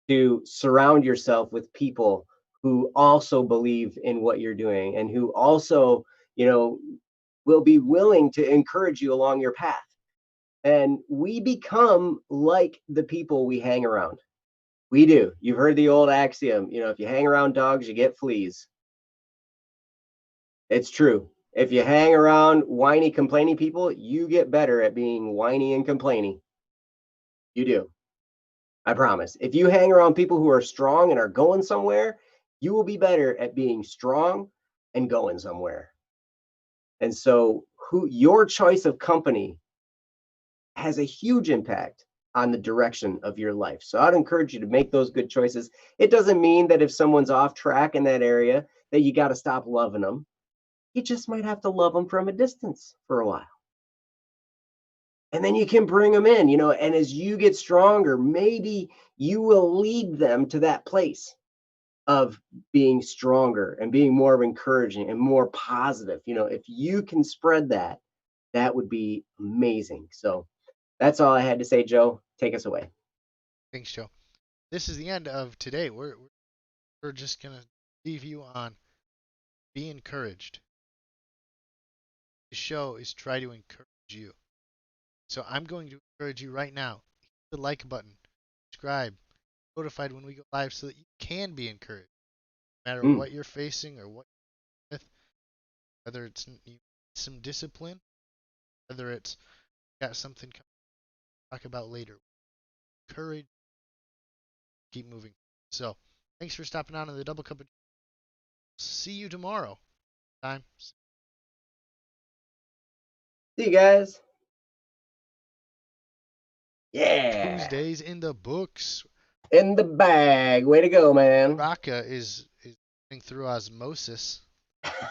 to surround yourself with people who also believe in what you're doing and who also, you know, will be willing to encourage you along your path. And we become like the people we hang around. We do. You've heard the old axiom, if you hang around dogs, you get fleas. It's true. If you hang around whiny, complaining people, you get better at being whiny and complaining. You do. I promise. If you hang around people who are strong and are going somewhere, you will be better at being strong and going somewhere. And so, who your choice of company has a huge impact on the direction of your life. So I'd encourage you to make those good choices. It doesn't mean that if someone's off track in that area that you got to stop loving them. You just might have to love them from a distance for a while. And then you can bring them in, and as you get stronger, maybe you will lead them to that place of being stronger and being more of encouraging and more positive. If you can spread that, that would be amazing. So that's all I had to say, Joe. Take us away. Thanks, Joe. This is the end of today. We're just gonna leave you on be encouraged. The show is try to encourage you. So I'm going to encourage you right now. Hit the like button, subscribe, notified when we go live so that you can be encouraged. No matter Mm. what you're facing or what you're with, whether it's some discipline, whether it's got something to talk about later. Courage, keep moving. So thanks for stopping on to the Double Cup of. See you tomorrow. Time. See you guys. Yeah. Tuesdays in the books. In the bag. Way to go, man. Raka is going through osmosis.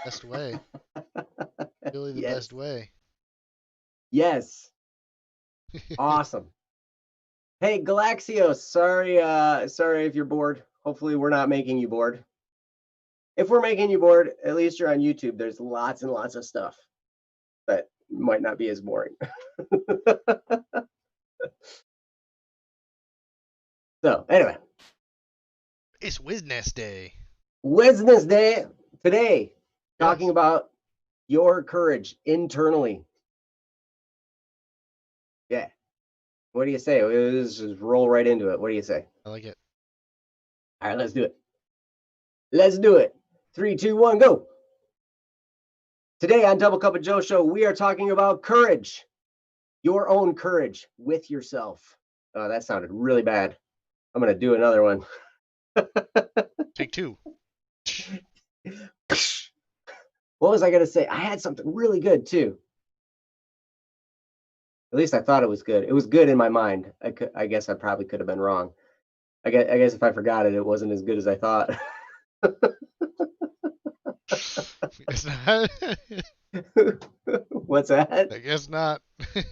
Best way. Really the Yes. best way. Yes. Awesome. Hey, Galaxios. Sorry if you're bored. Hopefully we're not making you bored. If we're making you bored, at least you're on YouTube. There's lots and lots of stuff that might not be as boring. So anyway, It's Wednesday. Wednesday today, talking Yes. about your courage internally. Yeah. What do you say? Let's just roll right into it. What do you say? I like it. All right, let's do it. Let's do it. 3, 2, 1, go. Today on Double Cup of Joe Show, we are talking about courage, your own courage with yourself. Oh, that sounded really bad. I'm going to do another one. Take two. What was I going to say? I had something really good too. At least I thought it was good. It was good in my mind. I guess I probably could have been wrong. I guess if I forgot it, it wasn't as good as I thought. It's not. What's that? I guess not.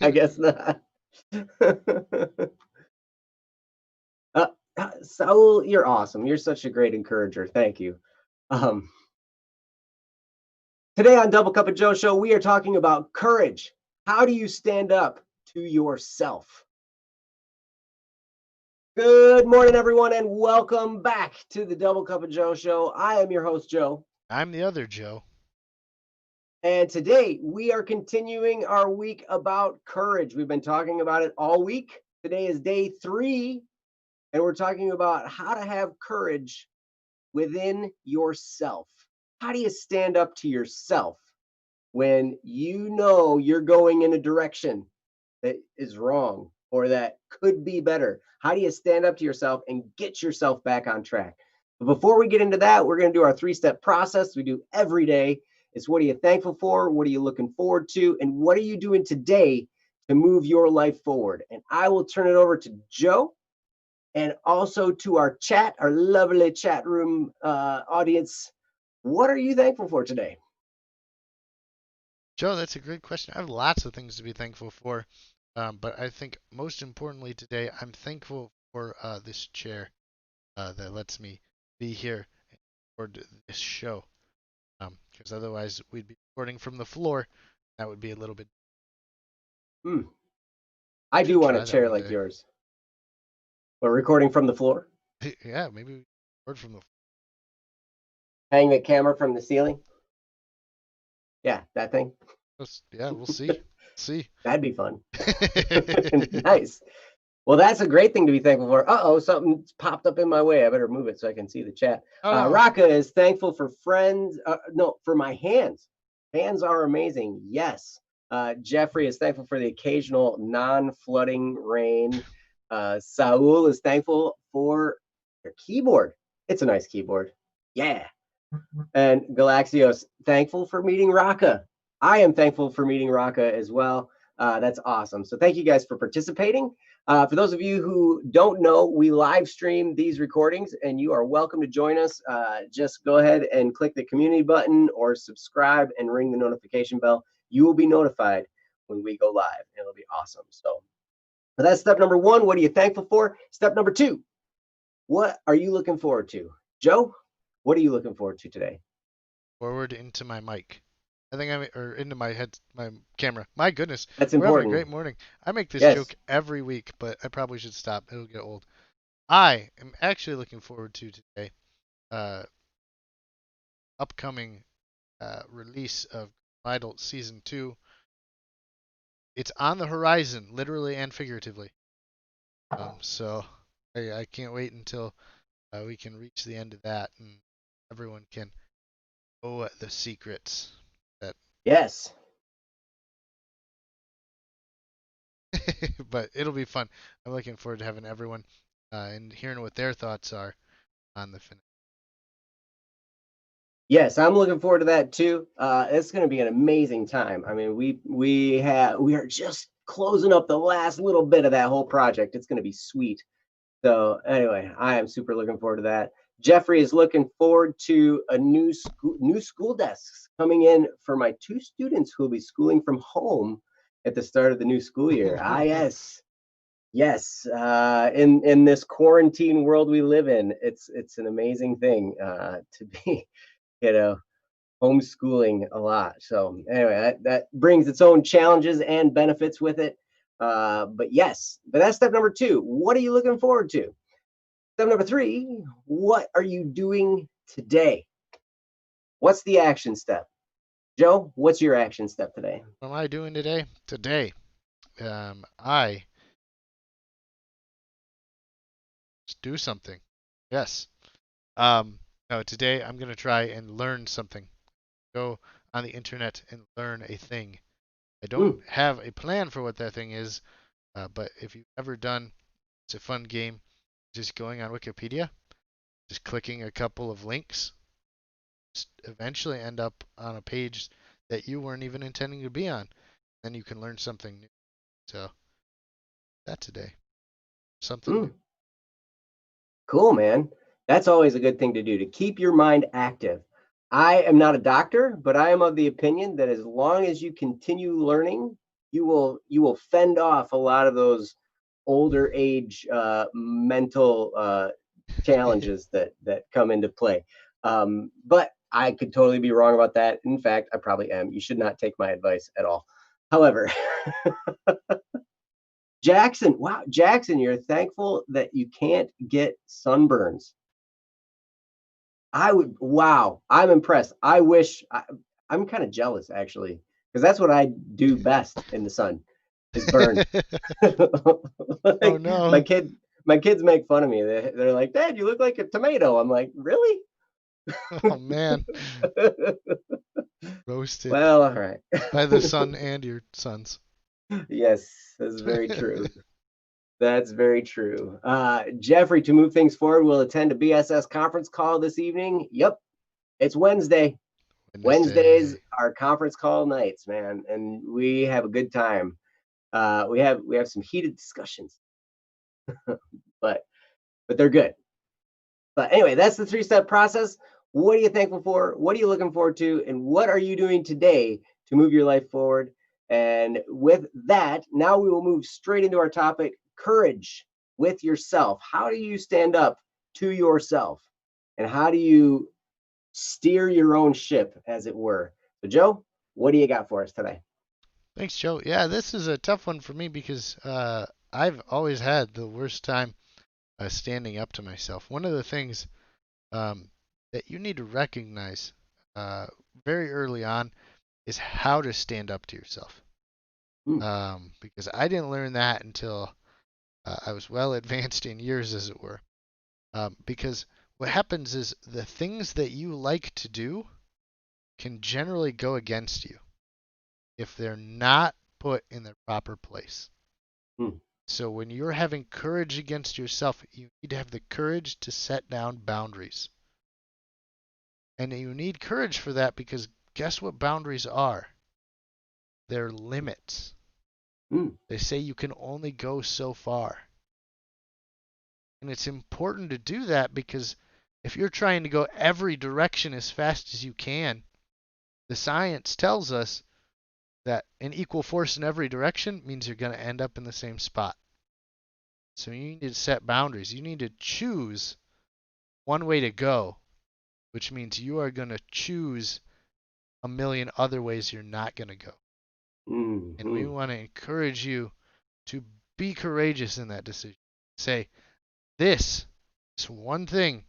I guess not. Saul, you're awesome. You're such a great encourager. Thank you. Um, Today on Double Cup of Joe Show, we are talking about courage. How do you stand up to yourself? Good morning, everyone, and welcome back to the Double Cup of Joe Show. I am your host, Joe. I'm the other Joe. And today we are continuing our week about courage. We've been talking about it all week. Today is day 3, and we're talking about how to have courage within yourself. How do you stand up to yourself when you know you're going in a direction that is wrong or that could be better? How do you stand up to yourself and get yourself back on track? But before we get into that, we're going to do our 3-step process we do every day. It's what are you thankful for? What are you looking forward to? And what are you doing today to move your life forward? And I will turn it over to Joe and also to our chat, our lovely chat room audience. What are you thankful for today? Joe, that's a great question. I have lots of things to be thankful for. But I think most importantly today, I'm thankful for this chair that lets me be here and record this show. Because otherwise we'd be recording from the floor. That would be a little bit. I do Should want a try that chair one like day. yours. We're recording from the floor. Yeah, maybe we record from the. Hang the camera from the ceiling. Yeah, that thing. Yeah, we'll see. See. That'd be fun. Nice. Well, that's a great thing to be thankful for. Uh-oh, something popped up in my way. I better move it so I can see the chat. Oh, Raka is thankful for friends. No, for my hands. Hands are amazing. Yes. Jeffrey is thankful for the occasional non-flooding rain. Saul is thankful for your keyboard. It's a nice keyboard. Yeah. And Galaxios, thankful for meeting Raka. I am thankful for meeting Raka as well. That's awesome. So thank you guys for participating. For those of you who don't know, we live stream these recordings and you are welcome to join us. Just go ahead and click the community button or subscribe and ring the notification bell. You will be notified when we go live and it'll be awesome. So that's step number 1. What are you thankful for? Step number 2, what are you looking forward to? Joe, what are you looking forward to today? forward into my mic. I think or into my head, my camera. My goodness, That's we're having a important. great morning. I make this Yes. joke every week, but I probably should stop. It'll get old. I am actually looking forward to today, uh, upcoming release of Idol Season 2. It's on the horizon, literally and figuratively. So I can't wait until we can reach the end of that and everyone can know the secrets that. Yes. But it'll be fun. I'm looking forward to having everyone and hearing what their thoughts are on the finish. Yes, I'm looking forward to that too. It's going to be an amazing time. I mean, we are just closing up the last little bit of that whole project. It's going to be sweet. So anyway, I am super looking forward to that. Jeffrey is looking forward to a new school desks coming in for my two students who will be schooling from home at the start of the new school year. Ah, yes, yes. In this quarantine world we live in, it's an amazing thing to be, you know, homeschooling a lot. So anyway, that brings its own challenges and benefits with it. But yes, but that's step number two. What are you looking forward to? Step number three, what are you doing today? What's the action step? Joe, what's your action step today? What am I doing today? I just do something. Yes. Um, no, today I'm gonna try and learn something. Go on the internet and learn a thing. I don't Mm, have a plan for what that thing is, but if you've ever done, it's a fun game. Just going on Wikipedia, just clicking a couple of links, just eventually end up on a page that you weren't even intending to be on. Then you can learn something new. So that today, something new. mm. Cool, man. That's always a good thing to do to keep your mind active. I am not a doctor, but I am of the opinion that as long as you continue learning, you will fend off a lot of those older age mental challenges that come into play. But I could totally be wrong about that. In fact, I probably am. You should not take my advice at all. However, Jackson, wow, Jackson, you're thankful that you can't get sunburns. I would, wow, I'm impressed. I'm kind of jealous actually, because that's what I do best in the sun is burn. Oh Like no. my kids make fun of me. They're like, Dad, you look like a tomato. I'm like, really? Oh man. Roasted Well, all right. by the sun and your sons. Yes, that's very true. That's very true. Jeffrey, to move things forward, will attend a BSS conference call this evening. Yep, it's Wednesday. Wednesdays Wednesday. are conference call nights, man, and we have a good time. We have some heated discussions, but they're good. But anyway, that's the three-step process. What are you thankful for? What are you looking forward to? And what are you doing today to move your life forward? And with that, now we will move straight into our topic, courage with yourself. How do you stand up to yourself? And how do you steer your own ship, as it were? So, Joe, what do you got for us today? Thanks, Joe. Yeah, this is a tough one for me because I've always had the worst time standing up to myself. One of the things um, that you need to recognize uh, very early on is how to stand up to yourself. Hmm, Because I didn't learn that until I was well advanced in years, as it were. Because what happens is the things that you like to do can generally go against you if they're not put in the proper place. hmm, So when you're having courage against yourself, you need to have the courage to set down boundaries. And you need courage for that because guess what boundaries are? They're limits. hmm, They say you can only go so far. And it's important to do that because if you're trying to go every direction as fast as you can, the science tells us that an equal force in every direction means you're going to end up in the same spot. So you need to set boundaries. You need to choose one way to go, which means you are going to choose a million other ways you're not going to go. hmm, And we hmm, want to encourage you to be courageous in that decision. Say, this one thing,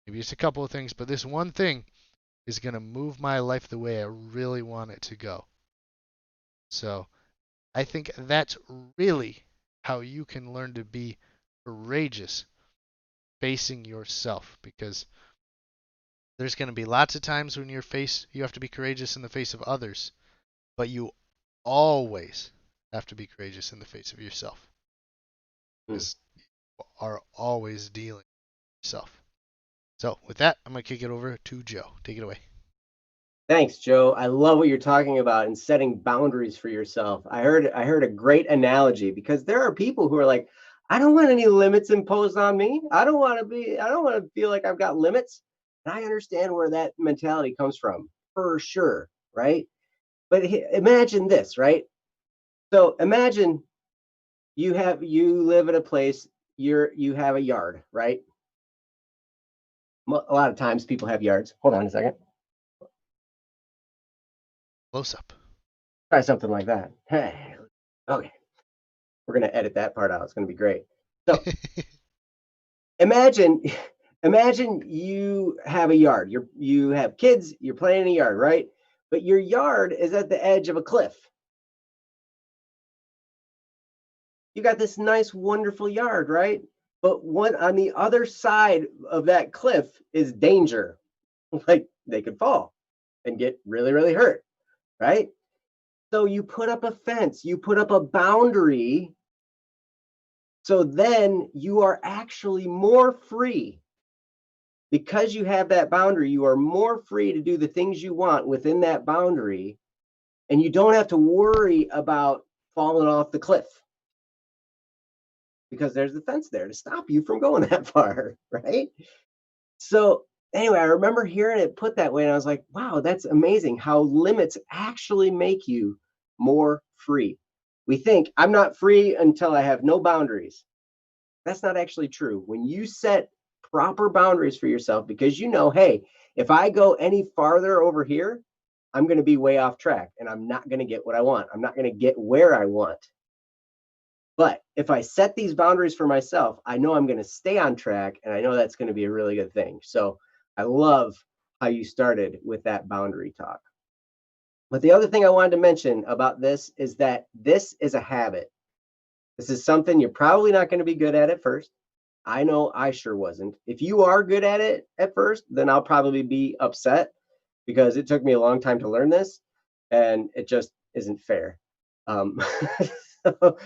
maybe it's a couple of things, but this one thing is going to move my life the way I really want it to go. So I think that's really how you can learn to be courageous facing yourself because there's going to be lots of times when you have to be courageous in the face of others, but you always have to be courageous in the face of yourself hmm. because you are always dealing with yourself. So with that, I'm going to kick it over to Joe. Take it away. Thanks, Joe. I love what you're talking about and setting boundaries for yourself. I heard a great analogy because there are people who are like, I don't want any limits imposed on me. I don't want to feel like I've got limits. And I understand where that mentality comes from for sure, right? But imagine this, right? So imagine you live at a place, you have a yard, right? A lot of times people have yards. Hold on a second. Close up. Try something like that. Hey, okay. We're gonna edit that part out. It's gonna be great. So imagine imagine you have a yard. You have kids, you're playing in a yard, right? But your yard is at the edge of a cliff. You got this nice, wonderful yard, right? But one on the other side of that cliff is danger. Like they could fall and get really, really hurt, right? So you put up a fence, you put up a boundary. So then you are actually more free. Because you have that boundary, you are more free to do the things you want within that boundary, and you don't have to worry about falling off the cliff because there's the fence there to stop you from going that far, right? So anyway, I remember hearing it put that way, and I was like, wow, that's amazing how limits actually make you more free. We think I'm not free until I have no boundaries. That's not actually true. When you set proper boundaries for yourself, because you know, hey, if I go any farther over here, I'm going to be way off track and I'm not going to get what I want. I'm not going to get where I want. But if I set these boundaries for myself, I know I'm going to stay on track and I know that's going to be a really good thing. So I love how you started with that boundary talk. But the other thing I wanted to mention about this is that this is a habit. This is something you're probably not going to be good at first. I know I sure wasn't. If you are good at it at first, then I'll probably be upset because it took me a long time to learn this and it just isn't fair. Um, so,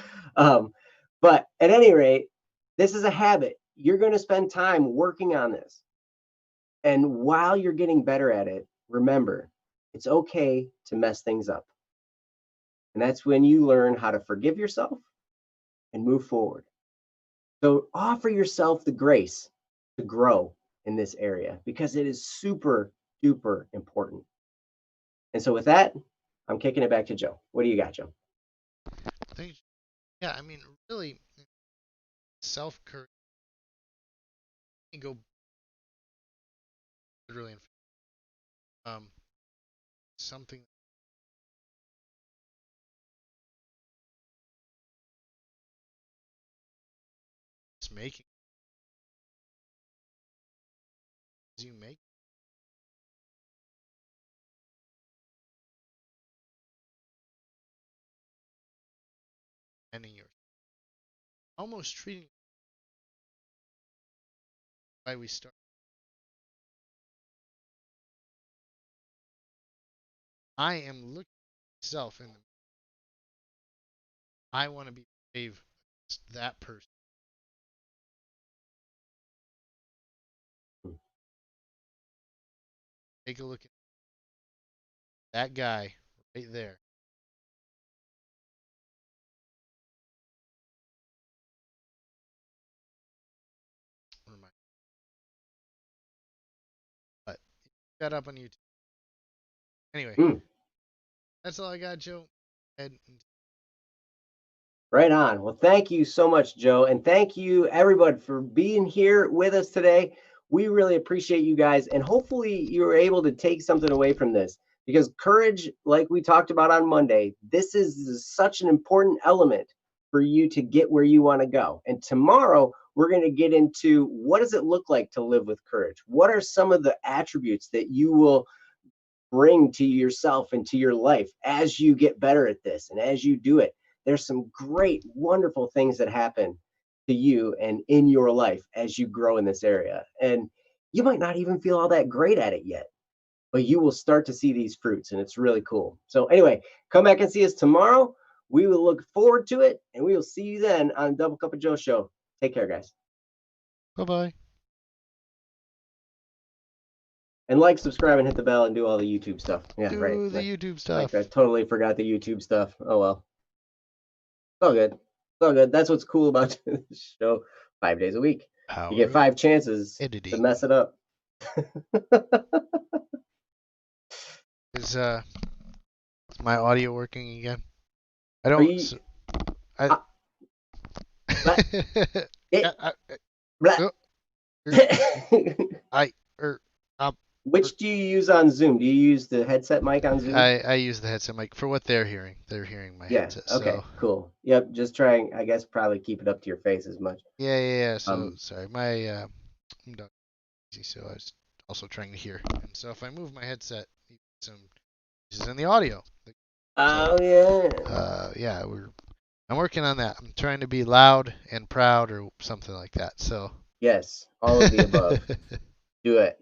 but at any rate, this is a habit. You're going to spend time working on this. And while you're getting better at it, remember, it's okay to mess things up. And that's when you learn how to forgive yourself and move forward. So offer yourself the grace to grow in this area because it is super duper important. And so with that, I'm kicking it back to Joe. What do you got, Joe? Thank Yeah, I mean, really, self courage can go literally in something that's making you make ending your almost treating why we start. I am looking at myself and I want to be brave against that person. Take a look at that guy right there. What am I? But got up on YouTube. Anyway, Mm, that's all I got, Joe. And right on. Well, thank you so much, Joe. And thank you, everybody, for being here with us today. We really appreciate you guys. And hopefully, you were able to take something away from this because courage, like we talked about on Monday, this is such an important element for you to get where you want to go. And tomorrow, we're going to get into what does it look like to live with courage? What are some of the attributes that you will bring to yourself and to your life as you get better at this and as you do it? There's some great, wonderful things that happen to you and in your life as you grow in this area. And you might not even feel all that great at it yet, but you will start to see these fruits and it's really cool. So anyway, come back and see us tomorrow. We will look forward to it and we will see you then on Double Cup of Joe show. Take care, guys. bye bye. And like, subscribe, and hit the bell and do all the YouTube stuff. Yeah, right. Do the YouTube Like stuff. I totally forgot the YouTube stuff. Oh well. It's all good. all good. That's what's cool about the show. 5 days a week. You get Power of 5 chances to editing. mess it up. Is my audio working again? I Are don't. you? I. Uh, blah, it, I, blah. uh, er, I. Er, um, er, Which do you use on Zoom? Do you use the headset mic on Zoom? I use the headset mic for what they're hearing. They're hearing my Yeah. headset. So Okay. Cool. Yep. Just trying. I guess probably keep it up to your face as much. yeah. So Um. sorry, my I'm done easy. So I was also trying to hear, and so if I move my headset, you get some is in the audio. So Oh yeah. yeah, I'm working on that. I'm trying to be loud and proud or something like that. So Yes. All of the above. Do it.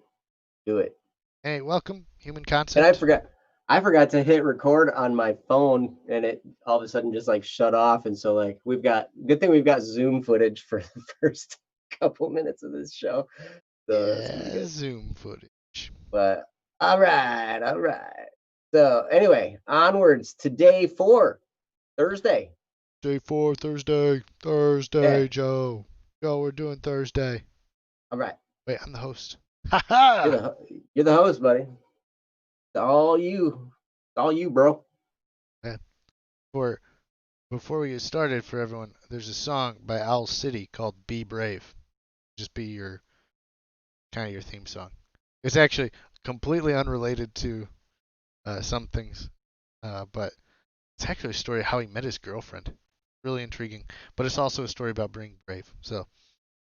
Do it. hey, welcome, Human And I Concept. forgot. I forgot to hit record on my phone, and it all of a sudden just like shut off. And so like we've got good thing we've got Zoom footage for the first couple minutes of this show, so that's gonna be Yeah, good. Zoom footage. But all right, all right. So anyway, onwards to day 4, Thursday. Day 4, Thursday. Yeah. Thursday, Joe. Joe, we're doing Thursday. All right. Wait, I'm the host. Ha ha! You're the host, buddy. It's all you. It's all you, bro. Yeah. For Before we get started, for everyone, there's a song by Owl City called "Be Brave." Just be your kind of your theme song. It's actually completely unrelated to some things, but it's actually a story of how he met his girlfriend. Really intriguing, but it's also a story about being brave. So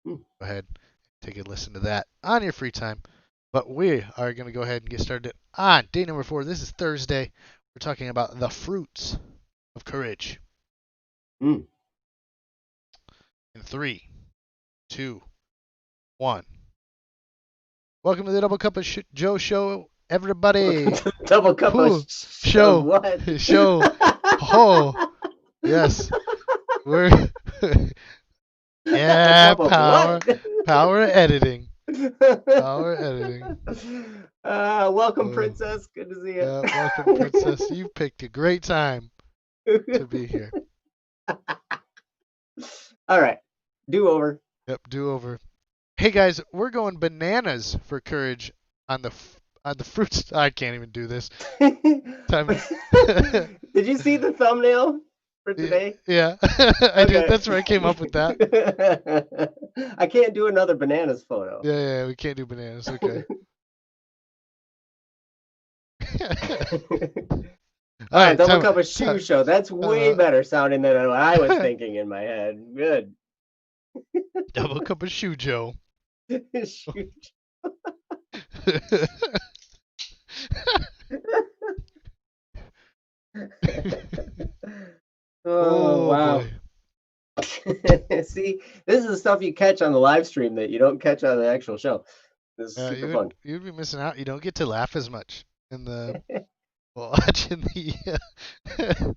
Hmm. go ahead, take a listen to that on your free time. But we are going to go ahead and get started on day number 4. This is Thursday. We're talking about the fruits of courage. Hmm. In 3, 2, 1. Welcome to the Double Cup of Joe show, everybody. Double cup of Who of show what? show? Oh yes, we're A yeah, cup of what? power editing, power editing. Welcome, Oh, princess. Good to see yeah, welcome, princess. You picked a great time you. to be here. All right, do over. Yep, do over. Hey guys, we're going bananas for courage on the fruits. I can't even do this. Time. Did you see the thumbnail for Yeah, today? yeah. I did. Okay. That's where I came up with that. I can't do another bananas photo. Yeah, we can't do bananas. Okay. All right, Double time, cup of shoe time, show. That's way time better sounding than what I was out. thinking in my head. Good. Double cup of shoe, Joe. Shoot. Oh Oh wow. boy. See, this is the stuff you catch on the live stream that you don't catch on the actual show. This is super fun. You'd be missing out. You don't get to laugh as much in the watching the.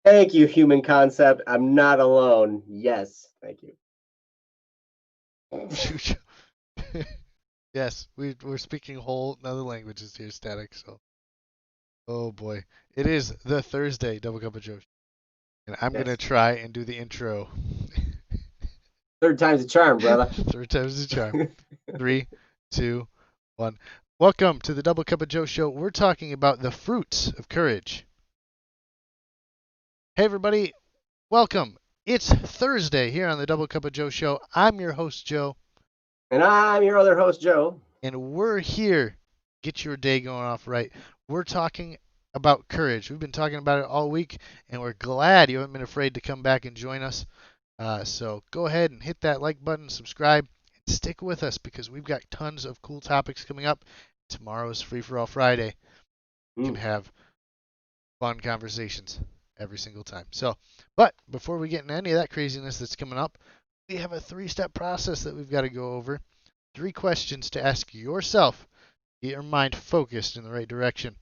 Thank you, human concept. I'm not alone. Yes, thank you. Shoe show. Yes, we're speaking whole other languages here, Static. So, oh boy, it is the Thursday Double Cup of Joe, and I'm gonna Yes. try and do the intro. Third time's a charm, brother. Third time's the charm. 3, 2, 1. Welcome to the Double Cup of Joe show. We're talking about the fruits of courage. Hey everybody, welcome. It's Thursday here on the Double Cup of Joe show. I'm your host Joe, And I'm your other host, Joe. and we're here. Get your day going off right. We're talking about courage. We've been talking about it all week, and we're glad you haven't been afraid to come back and join us. So go ahead and hit that like button, subscribe, and stick with us because we've got tons of cool topics coming up. Tomorrow's Free for All Friday. You can have fun conversations every single time. So, but before we get into any of that craziness that's coming up, we have a 3-step process that we've got to go over. 3 questions to ask yourself. Get your mind focused in the right direction.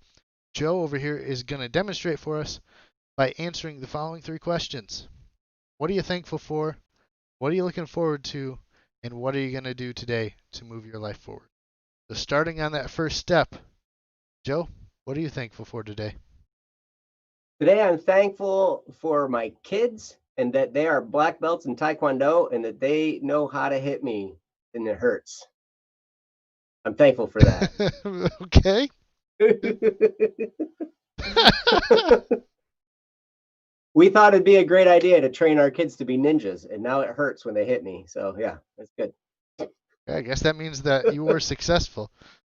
Joe over here is going to demonstrate for us by answering the following 3 questions. What are you thankful for? What are you looking forward to? And what are you going to do today to move your life forward? So starting on that first step, Joe, what are you thankful for today? Today, I'm thankful for my kids and that they are black belts in Taekwondo and that they know how to hit me and it hurts. I'm thankful for that. Okay. We thought it'd be a great idea to train our kids to be ninjas, and now it hurts when they hit me. So yeah, that's good. I guess that means that you were successful.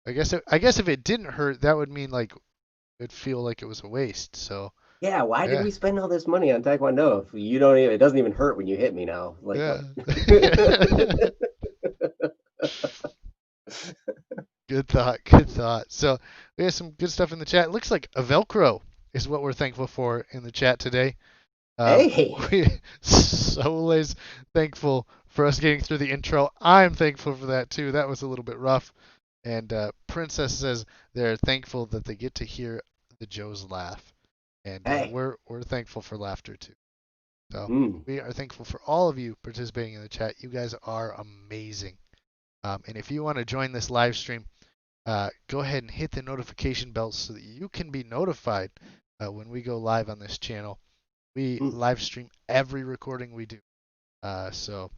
I guess if it didn't hurt, that would mean like it'd feel like it was a waste. So Yeah, why did yeah, we spend all this money on Taekwondo if you don't even? It doesn't even hurt when you hit me now. Like yeah. what? Good thought. Good thought. So we have some good stuff in the chat. It looks like a Velcro is what we're thankful for in the chat today. Hey, We always thankful for us getting through the intro. I'm thankful for that too. That was a little bit rough. And Princess says they're thankful that they get to hear the Joes laugh, and hey. we're thankful for laughter too. So Mm, we are thankful for all of you participating in the chat. You guys are amazing. And if you want to join this live stream, go ahead and hit the notification bell so that you can be notified when we go live on this channel. We mm, live stream every recording we do. So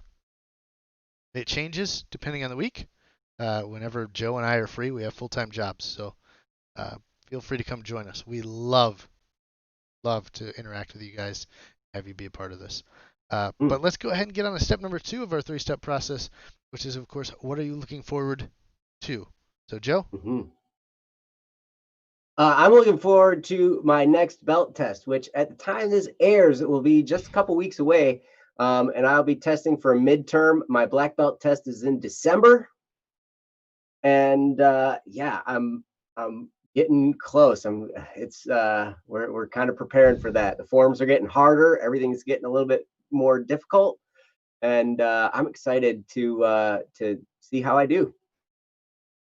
it changes depending on the week. Whenever Joe and I are free, we have full-time jobs. So uh, feel free to come join us. We love to interact with you guys, have you be a part of this. mm, But let's go ahead and get on to step number 2 of our 3-step process, which is, of course, what are you looking forward to? So, Joe? mm-hmm. I'm looking forward to my next belt test, which at the time this airs, it will be just a couple weeks away. And I'll be testing for a midterm. My black belt test is in December. And yeah, I'm getting close. We're kind of preparing for that. The forms are getting harder, everything's getting a little bit more difficult, and I'm excited to see how I do.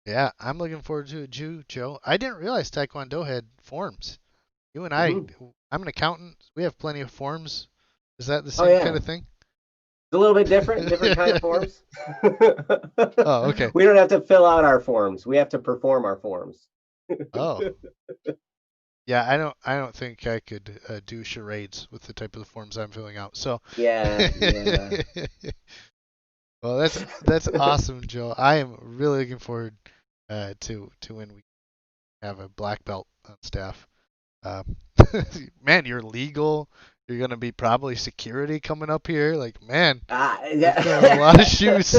Yeah, I'm looking forward to it too, Joe. I didn't realize Taekwondo had forms. You and I, Hmm. I'm an accountant. We have plenty of forms. Is that the Oh same kind yeah, of thing? it's a little bit different kind of forms. Oh, okay. We don't have to fill out our forms, we have to perform our forms. Oh, yeah. I don't think I could do charades with the type of forms I'm filling out. So, Yeah, yeah. well, that's awesome, Joe. I am really looking forward to when we have a black belt on staff. Um, man, you're legal. You're gonna be probably security coming up here. Like, man, you're filling a Yeah. lot of shoes.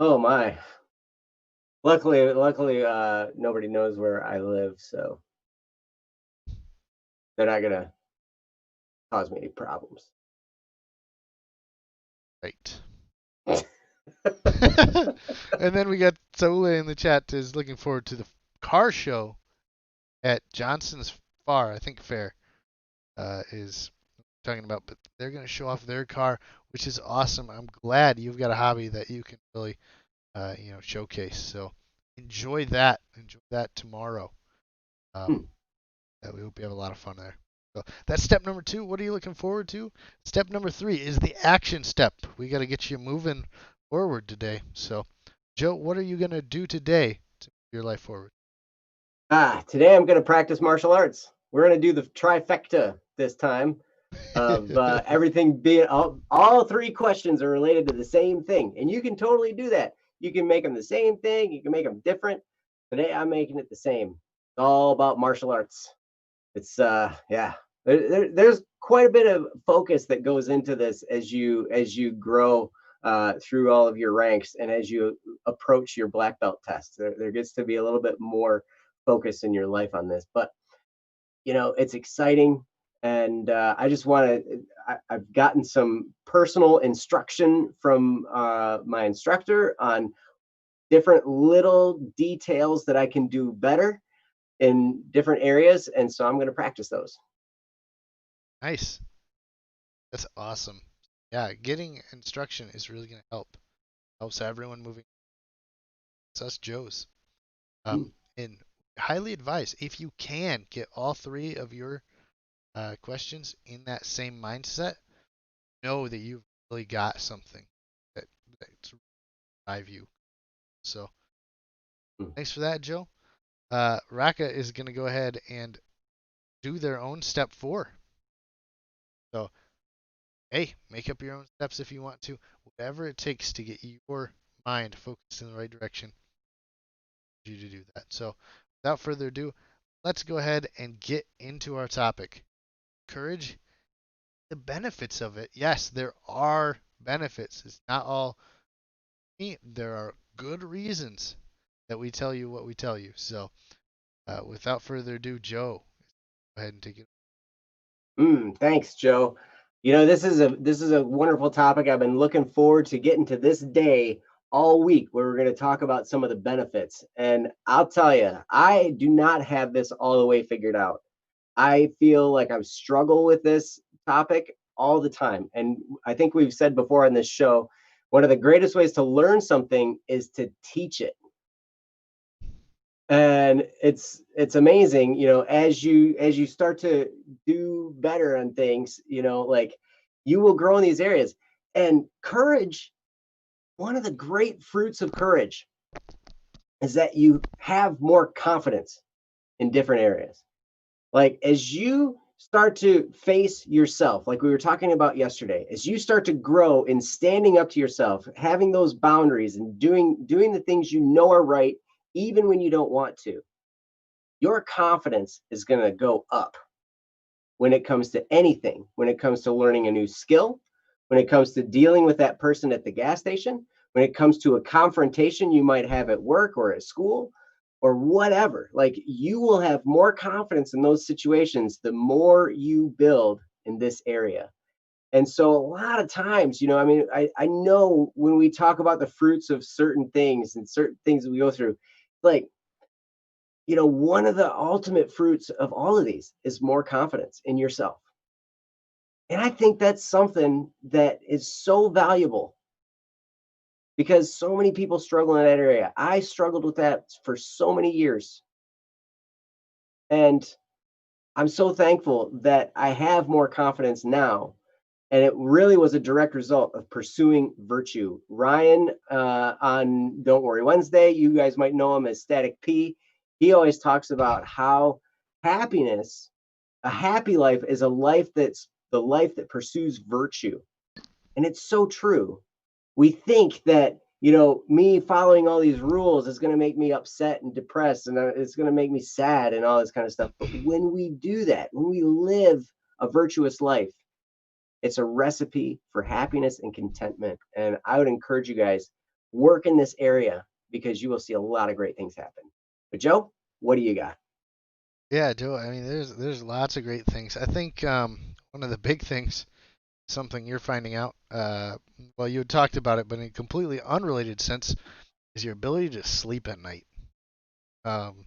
Oh my. Luckily, nobody knows where I live, so they're not gonna cause me any problems. Right. And then we got Saule in the chat is looking forward to the car show at Johnson's Fair. I think Fair is talking about, but they're going to show off their car, which is awesome. I'm glad you've got a hobby that you can really, showcase. So enjoy that. Enjoy that tomorrow. Um, Hmm. we hope you have a lot of fun there. So that's step number 2. What are you looking forward to? Step number 3 is the action step. We got to get you moving forward today. So, Joe, what are you going to do today to move your life forward? Today I'm gonna practice martial arts. We're gonna do the trifecta this time of everything being all three questions are related to the same thing, and you can totally do that. You can make them the same thing. You can make them different. Today I'm making it the same. It's all about martial arts. It's yeah. There's quite a bit of focus that goes into this as you grow through all of your ranks and as you approach your black belt test. There gets to be a little bit more focus in your life on this, but it's exciting, and I just want to. I've gotten some personal instruction from my instructor on different little details that I can do better in different areas, and so I'm going to practice those. Nice. That's awesome. Yeah, getting instruction is really going to help. Helps everyone moving. It's us Joes. Hmm. And highly advise if you can get all 3 of your questions in that same mindset, know that you've really got something that that's drive you. So Hmm. thanks for that, Joe. Raka is going to go ahead and do their own step 4. So hey, make up your own steps if you want to. Whatever it takes to get your mind focused in the right direction, you to do that. So, without further ado, let's go ahead and get into our topic. Courage, the benefits of it. Yes, there are benefits. It's not all me. There are good reasons that we tell you what we tell you. So, without further ado, Joe, go ahead and take it. Thanks, Joe. This is a wonderful topic. I've been looking forward to getting to this day all week where we're going to talk about some of the benefits. And I'll tell you, I do not have this all the way figured out. I feel like I struggle with this topic all the time. And I think we've said before on this show, one of the greatest ways to learn something is to teach it. And it's amazing, as you start to do better on things, like you will grow in these areas. And courage, one of the great fruits of courage is that you have more confidence in different areas. Like as you start to face yourself, like we were talking about yesterday, as you start to grow in standing up to yourself, having those boundaries and doing the things you know are right even when you don't want to, your confidence is going to go up when it comes to anything, when it comes to learning a new skill, when it comes to dealing with that person at the gas station, when it comes to a confrontation you might have at work or at school or whatever. Like you will have more confidence in those situations the more you build in this area. And so a lot of times, I know when we talk about the fruits of certain things and certain things that we go through, like, one of the ultimate fruits of all of these is more confidence in yourself. And I think that's something that is so valuable because so many people struggle in that area. I struggled with that for so many years. And I'm so thankful that I have more confidence now. And it really was a direct result of pursuing virtue. Ryan on Don't Worry Wednesday, you guys might know him as Static P. He always talks about how happiness, a happy life, is a life that's the life that pursues virtue. And it's so true. We think that, me following all these rules is going to make me upset and depressed and it's going to make me sad and all this kind of stuff. But when we do that, when we live a virtuous life, it's a recipe for happiness and contentment. And I would encourage you guys, work in this area because you will see a lot of great things happen. But Joe, what do you got? Yeah, Joe. I mean, there's lots of great things. I think one of the big things, something you're finding out, well, you had talked about it, but in a completely unrelated sense, is your ability to sleep at night. Um,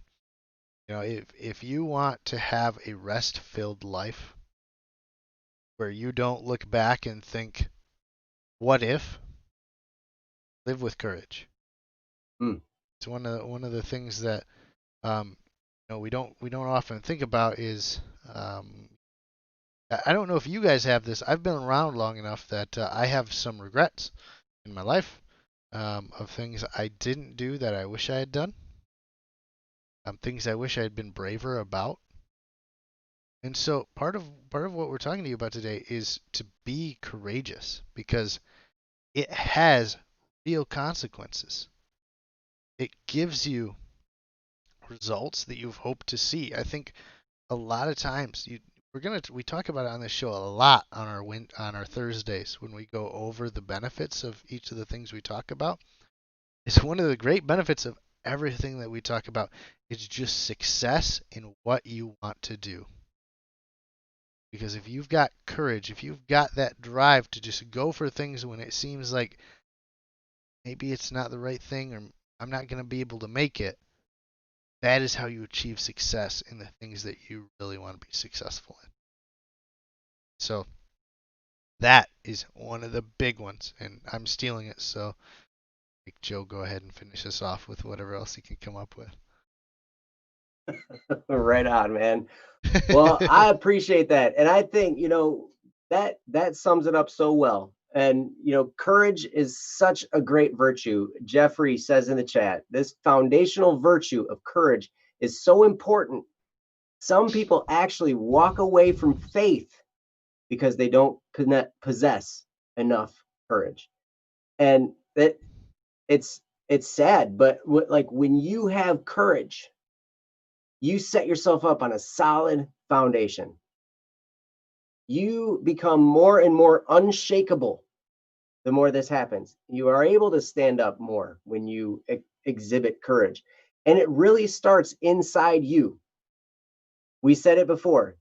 if you want to have a rest-filled life where you don't look back and think, "What if?" Live with courage. Hmm. It's one of the things that um, we don't often think about is I don't know if you guys have this. I've been around long enough that I have some regrets in my life of things I didn't do that I wish I had done, things I wish I had been braver about. And so part of what we're talking to you about today is to be courageous because it has real consequences. It gives you results that you've hoped to see. I think a lot of times we talk about it on this show a lot on our Thursdays when we go over the benefits of each of the things we talk about. It's one of the great benefits of everything that we talk about is just success in what you want to do. Because if you've got courage, if you've got that drive to just go for things when it seems like maybe it's not the right thing or I'm not going to be able to make it, that is how you achieve success in the things that you really want to be successful in. So that is one of the big ones, and I'm stealing it. So make Joe go ahead and finish us off with whatever else he can come up with. Right on, man. Well, I appreciate that. And I think, that sums it up so well. And, courage is such a great virtue. Jeffrey says in the chat, this foundational virtue of courage is so important. Some people actually walk away from faith because they don't possess enough courage. And that it's sad, but like when you have courage, you set yourself up on a solid foundation. You become more and more unshakable the more this happens. You are able to stand up more when you exhibit courage. And it really starts inside you. We said it before.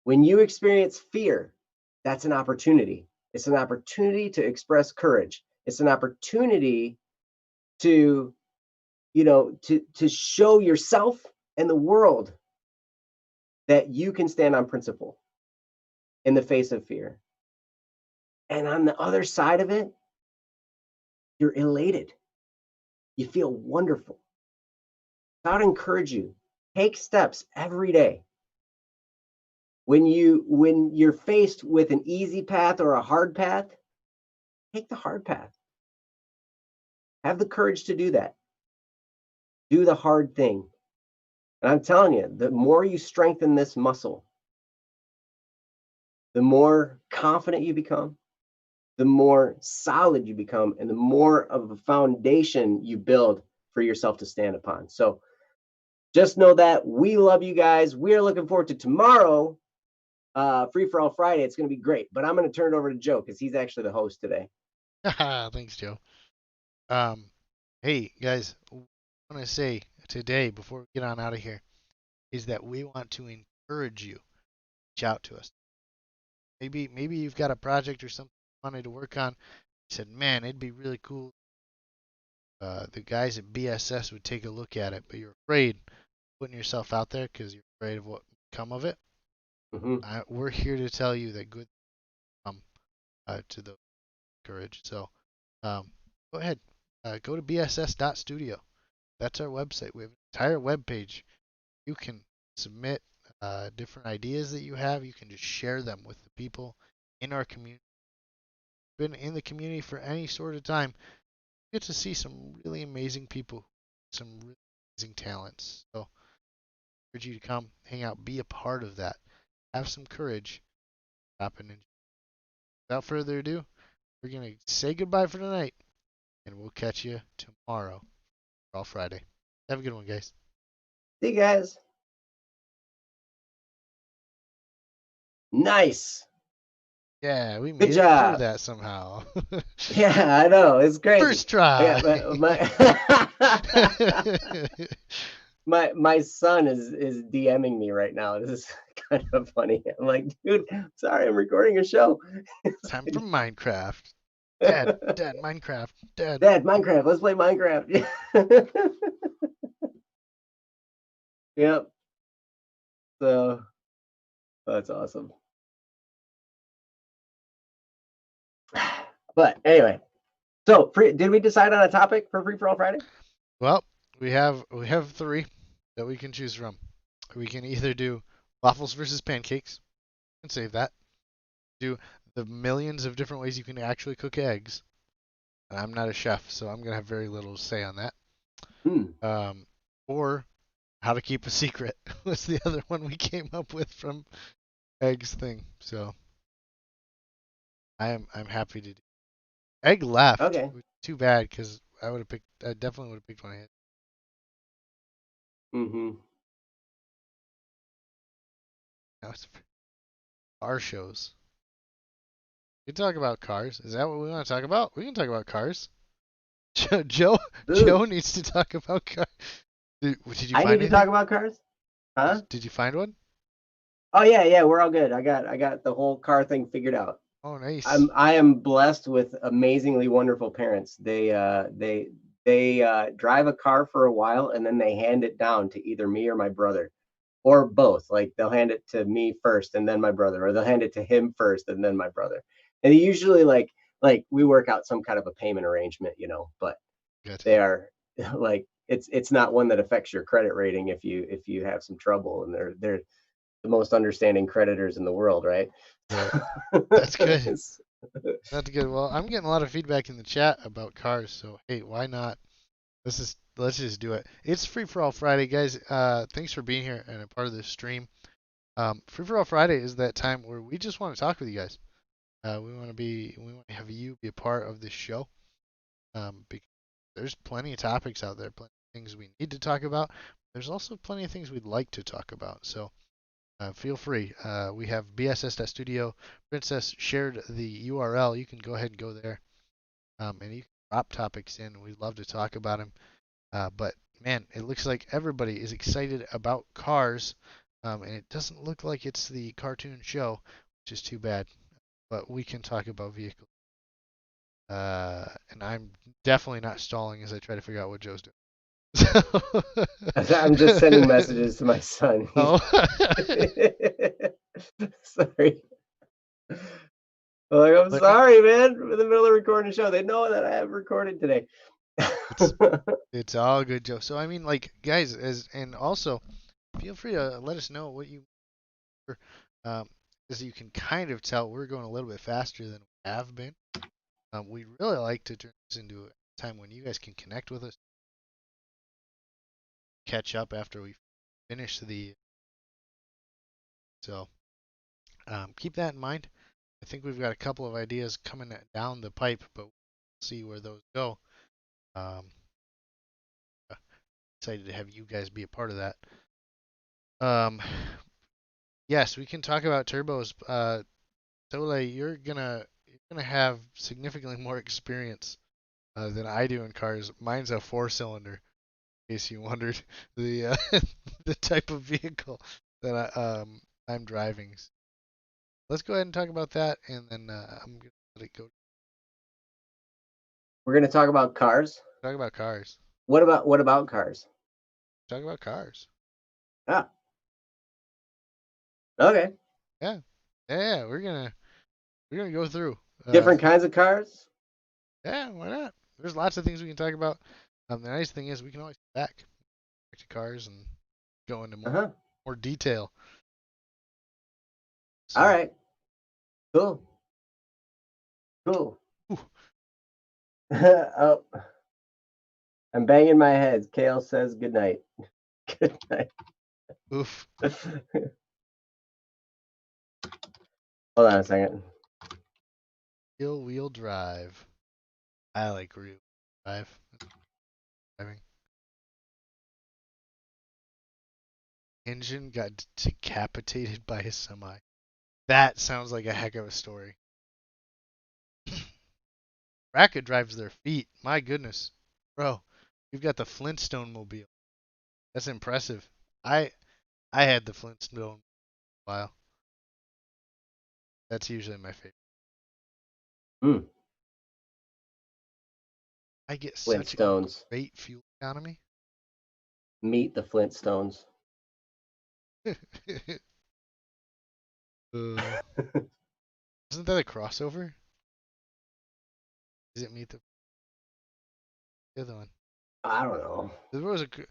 When you experience fear, that's an opportunity. It's an opportunity to express courage. It's an opportunity to, to show yourself and the world that you can stand on principle in the face of fear. And on the other side of it, you're elated. You feel wonderful. So I would encourage you, take steps every day. When you're faced with an easy path or a hard path, take the hard path. Have the courage to do that. Do the hard thing. And I'm telling you, the more you strengthen this muscle, the more confident you become, the more solid you become, and the more of a foundation you build for yourself to stand upon. So just know that we love you guys. We are looking forward to tomorrow, Free for All Friday. It's going to be great. But I'm going to turn it over to Joe because he's actually the host today. Thanks, Joe. Hey guys, what I want to say today before we get on out of here is that we want to encourage you. Reach out to us. Maybe you've got a project or something you wanted to work on. You said, man, it'd be really cool. The guys at BSS would take a look at it, but you're afraid putting yourself out there because you're afraid of what will come of it. We're here to tell you that good come to the courage. So go ahead, go to bss.studio. That's our website. We have an entire web page. You can submit different ideas that you have. You can just share them with the people in our community. Been in the community for any sort of time. You get to see some really amazing people, some really amazing talents. So I urge you to come, hang out, be a part of that. Have some courage. Happen. And without further ado, we're gonna say goodbye for tonight, and we'll catch you tomorrow for All Friday. Have a good one, guys. See you guys. Nice. Yeah, we Good made it job. through that somehow. Yeah, I know. It's crazy. First try. My son is DMing me right now. This is kind of funny. I'm like, dude, sorry, I'm recording a show. Time for Minecraft. Dad, Minecraft. Dad, Minecraft. Let's play Minecraft. Yep. So that's awesome. But anyway, so did we decide on a topic for Free for All Friday? Well, we have 3 that we can choose from. We can either do waffles versus pancakes, and save that. Do the millions of different ways you can actually cook eggs. And I'm not a chef, so I'm gonna have very little to say on that. Or how to keep a secret was the other one we came up with from eggs thing. So I'm happy to do. Egg left. Okay. Too bad because I definitely would have picked one of his. Now it's car shows. We can talk about cars. Is that what we want to talk about? We can talk about cars. Joe needs to talk about cars. Did you find I need to talk about cars? Huh? Did you find one? Oh yeah, we're all good. I got the whole car thing figured out. Oh, nice. I am blessed with amazingly wonderful parents. They drive a car for a while and then they hand it down to either me or my brother, or both. Like they'll hand it to me first and then my brother, or they'll hand it to him first and then my brother. And they usually like we work out some kind of a payment arrangement, but Good. They are like it's not one that affects your credit rating if you have some trouble, and they're the most understanding creditors in the world, right? Right. That's good. That's good. Well, I'm getting a lot of feedback in the chat about cars, so hey, why not? Let's just do it. It's Free for All Friday, guys. Thanks for being here and a part of this stream. Free for All Friday is that time where we just want to talk with you guys. We want to have you be a part of this show. Because there's plenty of topics out there, plenty of things we need to talk about. There's also plenty of things we'd like to talk about. So feel free. We have bss.studio. Princess shared the URL. You can go ahead and go there, and you can drop topics in. We'd love to talk about them. But man, it looks like everybody is excited about cars, and it doesn't look like it's the cartoon show, which is too bad. But we can talk about vehicles. And I'm definitely not stalling as I try to figure out what Joe's doing. I'm just sending messages to my son. Oh. Sorry. I'm sorry, man. I'm in the middle of recording a show. They know that I have recorded today. It's all good, Joe. So I mean, like, guys, and also feel free to let us know what you, as you can kind of tell, we're going a little bit faster than we have been. We'd really like to turn this into a time when you guys can connect with us, catch up after we finish the. So keep that in mind. I think we've got a couple of ideas coming down the pipe, but we'll see where those go. Excited to have you guys be a part of that. Yes, we can talk about turbos. Tole, you're gonna have significantly more experience than I do in cars. Mine's a 4-cylinder, in case you wondered the the type of vehicle that I'm driving. Let's go ahead and talk about that, and then I'm gonna let it go. We're gonna talk about cars. Talk about cars. What about cars? Talk about cars. Ah. Okay. Yeah. Yeah, we're gonna go through Different kinds of cars. Yeah, why not? There's lots of things we can talk about. The nice thing is we can always come back to cars and go into more detail. So, all right. Cool. Oh, I'm banging my head. Kale says good night. Good night. oof. Hold on a second. Wheel drive. I like real drive. Driving. Engine got decapitated by a semi. That sounds like a heck of a story. Bracket drives their feet. My goodness. Bro, you've got the Flintstone mobile. That's impressive. I had the Flintstone a while. That's usually my favorite. I get such a great fuel economy. Meet the Flintstones. Isn't that a crossover? Is it Meet the other one? I don't know. There was a okay.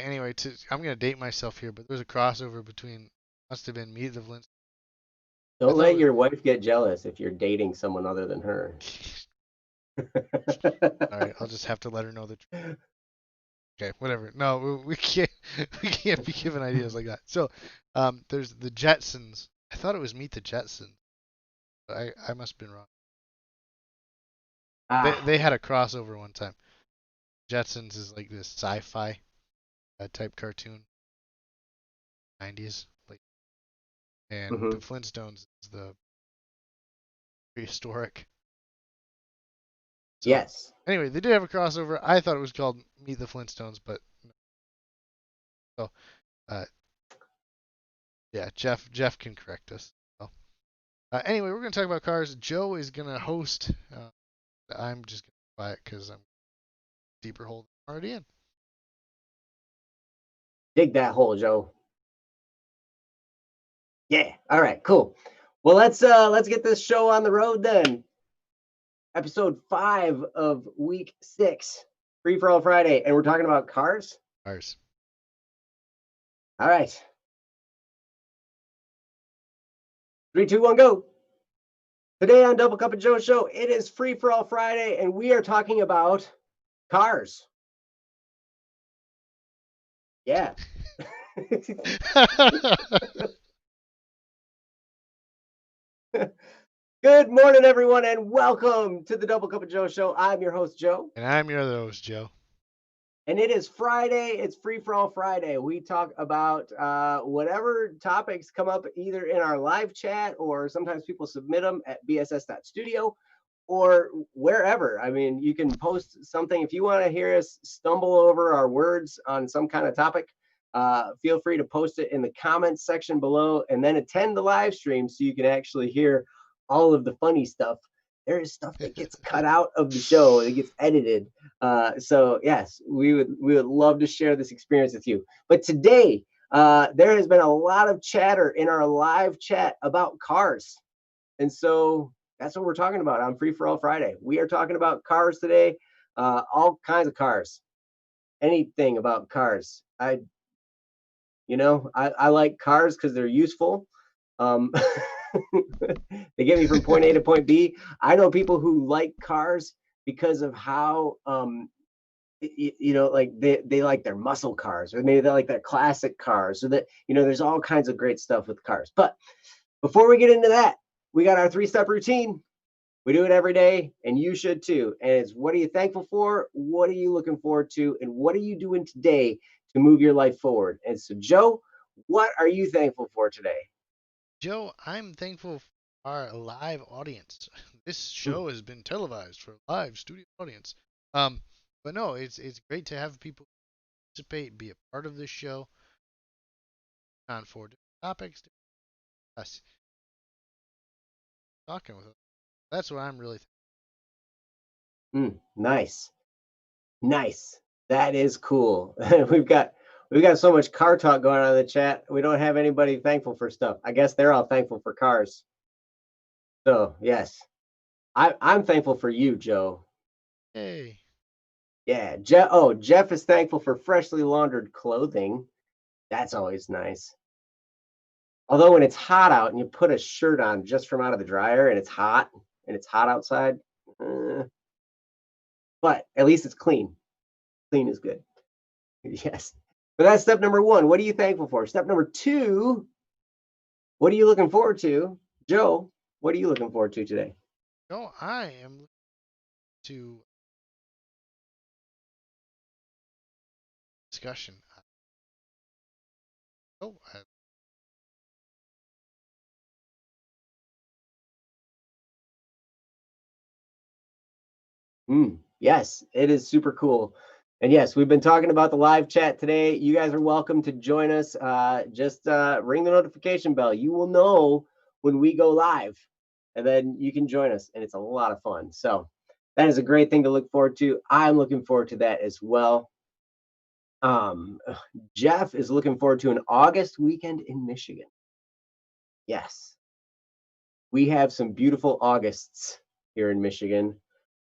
Anyway, I'm gonna date myself here, but there was a crossover between must have been Meet the Flintstones. Don't let your wife get jealous if you're dating someone other than her. All right, I'll just have to let her know the truth. Okay, whatever. No, we can't be given ideas like that. So, there's the Jetsons. I thought it was Meet the Jetsons. But I must have been wrong. They had a crossover one time. Jetsons is like this sci-fi type cartoon, 90s, like, and the Flintstones is the prehistoric. So, yes. Anyway, they did have a crossover. I thought it was called Meet the Flintstones, but so yeah, Jeff can correct us. So, anyway, we're gonna talk about cars. Joe is gonna host. I'm just gonna be quiet because I'm deeper hole than I'm already in. Dig that hole, Joe. Yeah. All right. Cool. Well, let's get this show on the road then. Episode 5 of week 6, Free for All Friday, and we're talking about cars. Cars. All right. 3, 2, 1, go. Today on Double Cup of Joe Show, it is Free for All Friday, and we are talking about cars. Yeah. Good morning, everyone, and welcome to the Double Cup of Joe show. I'm your host, Joe. And I'm your other host, Joe. And it is Friday. It's Free For All Friday. We talk about whatever topics come up either in our live chat or sometimes people submit them at bss.studio or wherever. I mean, you can post something. If you want to hear us stumble over our words on some kind of topic, feel free to post it in the comments section below and then attend the live stream so you can actually hear all of the funny stuff. There is stuff that gets cut out of the show, it gets edited. So yes, we would love to share this experience with you. But today, there has been a lot of chatter in our live chat about cars. And so that's what we're talking about on Free For All Friday. We are talking about cars today, all kinds of cars, anything about cars. I like cars because they're useful. Um, they get me from point A to point B. I know people who like cars because of how like they like their muscle cars, or maybe they like their classic cars, so that there's all kinds of great stuff with cars. But before we get into that, we got our 3-step routine. We do it every day, and you should too. And it's, what are you thankful for? What are you looking forward to? And what are you doing today to move your life forward? And so, Joe, what are you thankful for today? Joe, I'm thankful for our live audience. This Hmm. show has been televised for a live studio audience. Um, but no, it's great to have people participate, be a part of this show on four different topics. Us talking with us. That's what I'm really. Nice. Nice. That is cool. we've got so much car talk going on in the chat. We don't have anybody thankful for stuff. I guess they're all thankful for cars. So yes, I'm thankful for you, Joe. Hey, Yeah, Jeff. Oh, Jeff is thankful for freshly laundered clothing. That's always nice. Although when it's hot out and you put a shirt on just from out of the dryer and it's hot outside, uh, but at least it's clean. Clean is good. Yes. But that's step number one. What are you thankful for? Step number two, what are you looking forward to? Joe, what are you looking forward to today? no, I am looking to discussion. Oh, Yes, it is super cool. And yes, we've been talking about the live chat today. You guys are welcome to join us. Just ring the notification bell. You will know when we go live, and then you can join us. And it's a lot of fun. So that is a great thing to look forward to. I'm looking forward to that as well. Um, Jeff is looking forward to an August weekend in Michigan. Yes, we have some beautiful Augusts here in Michigan,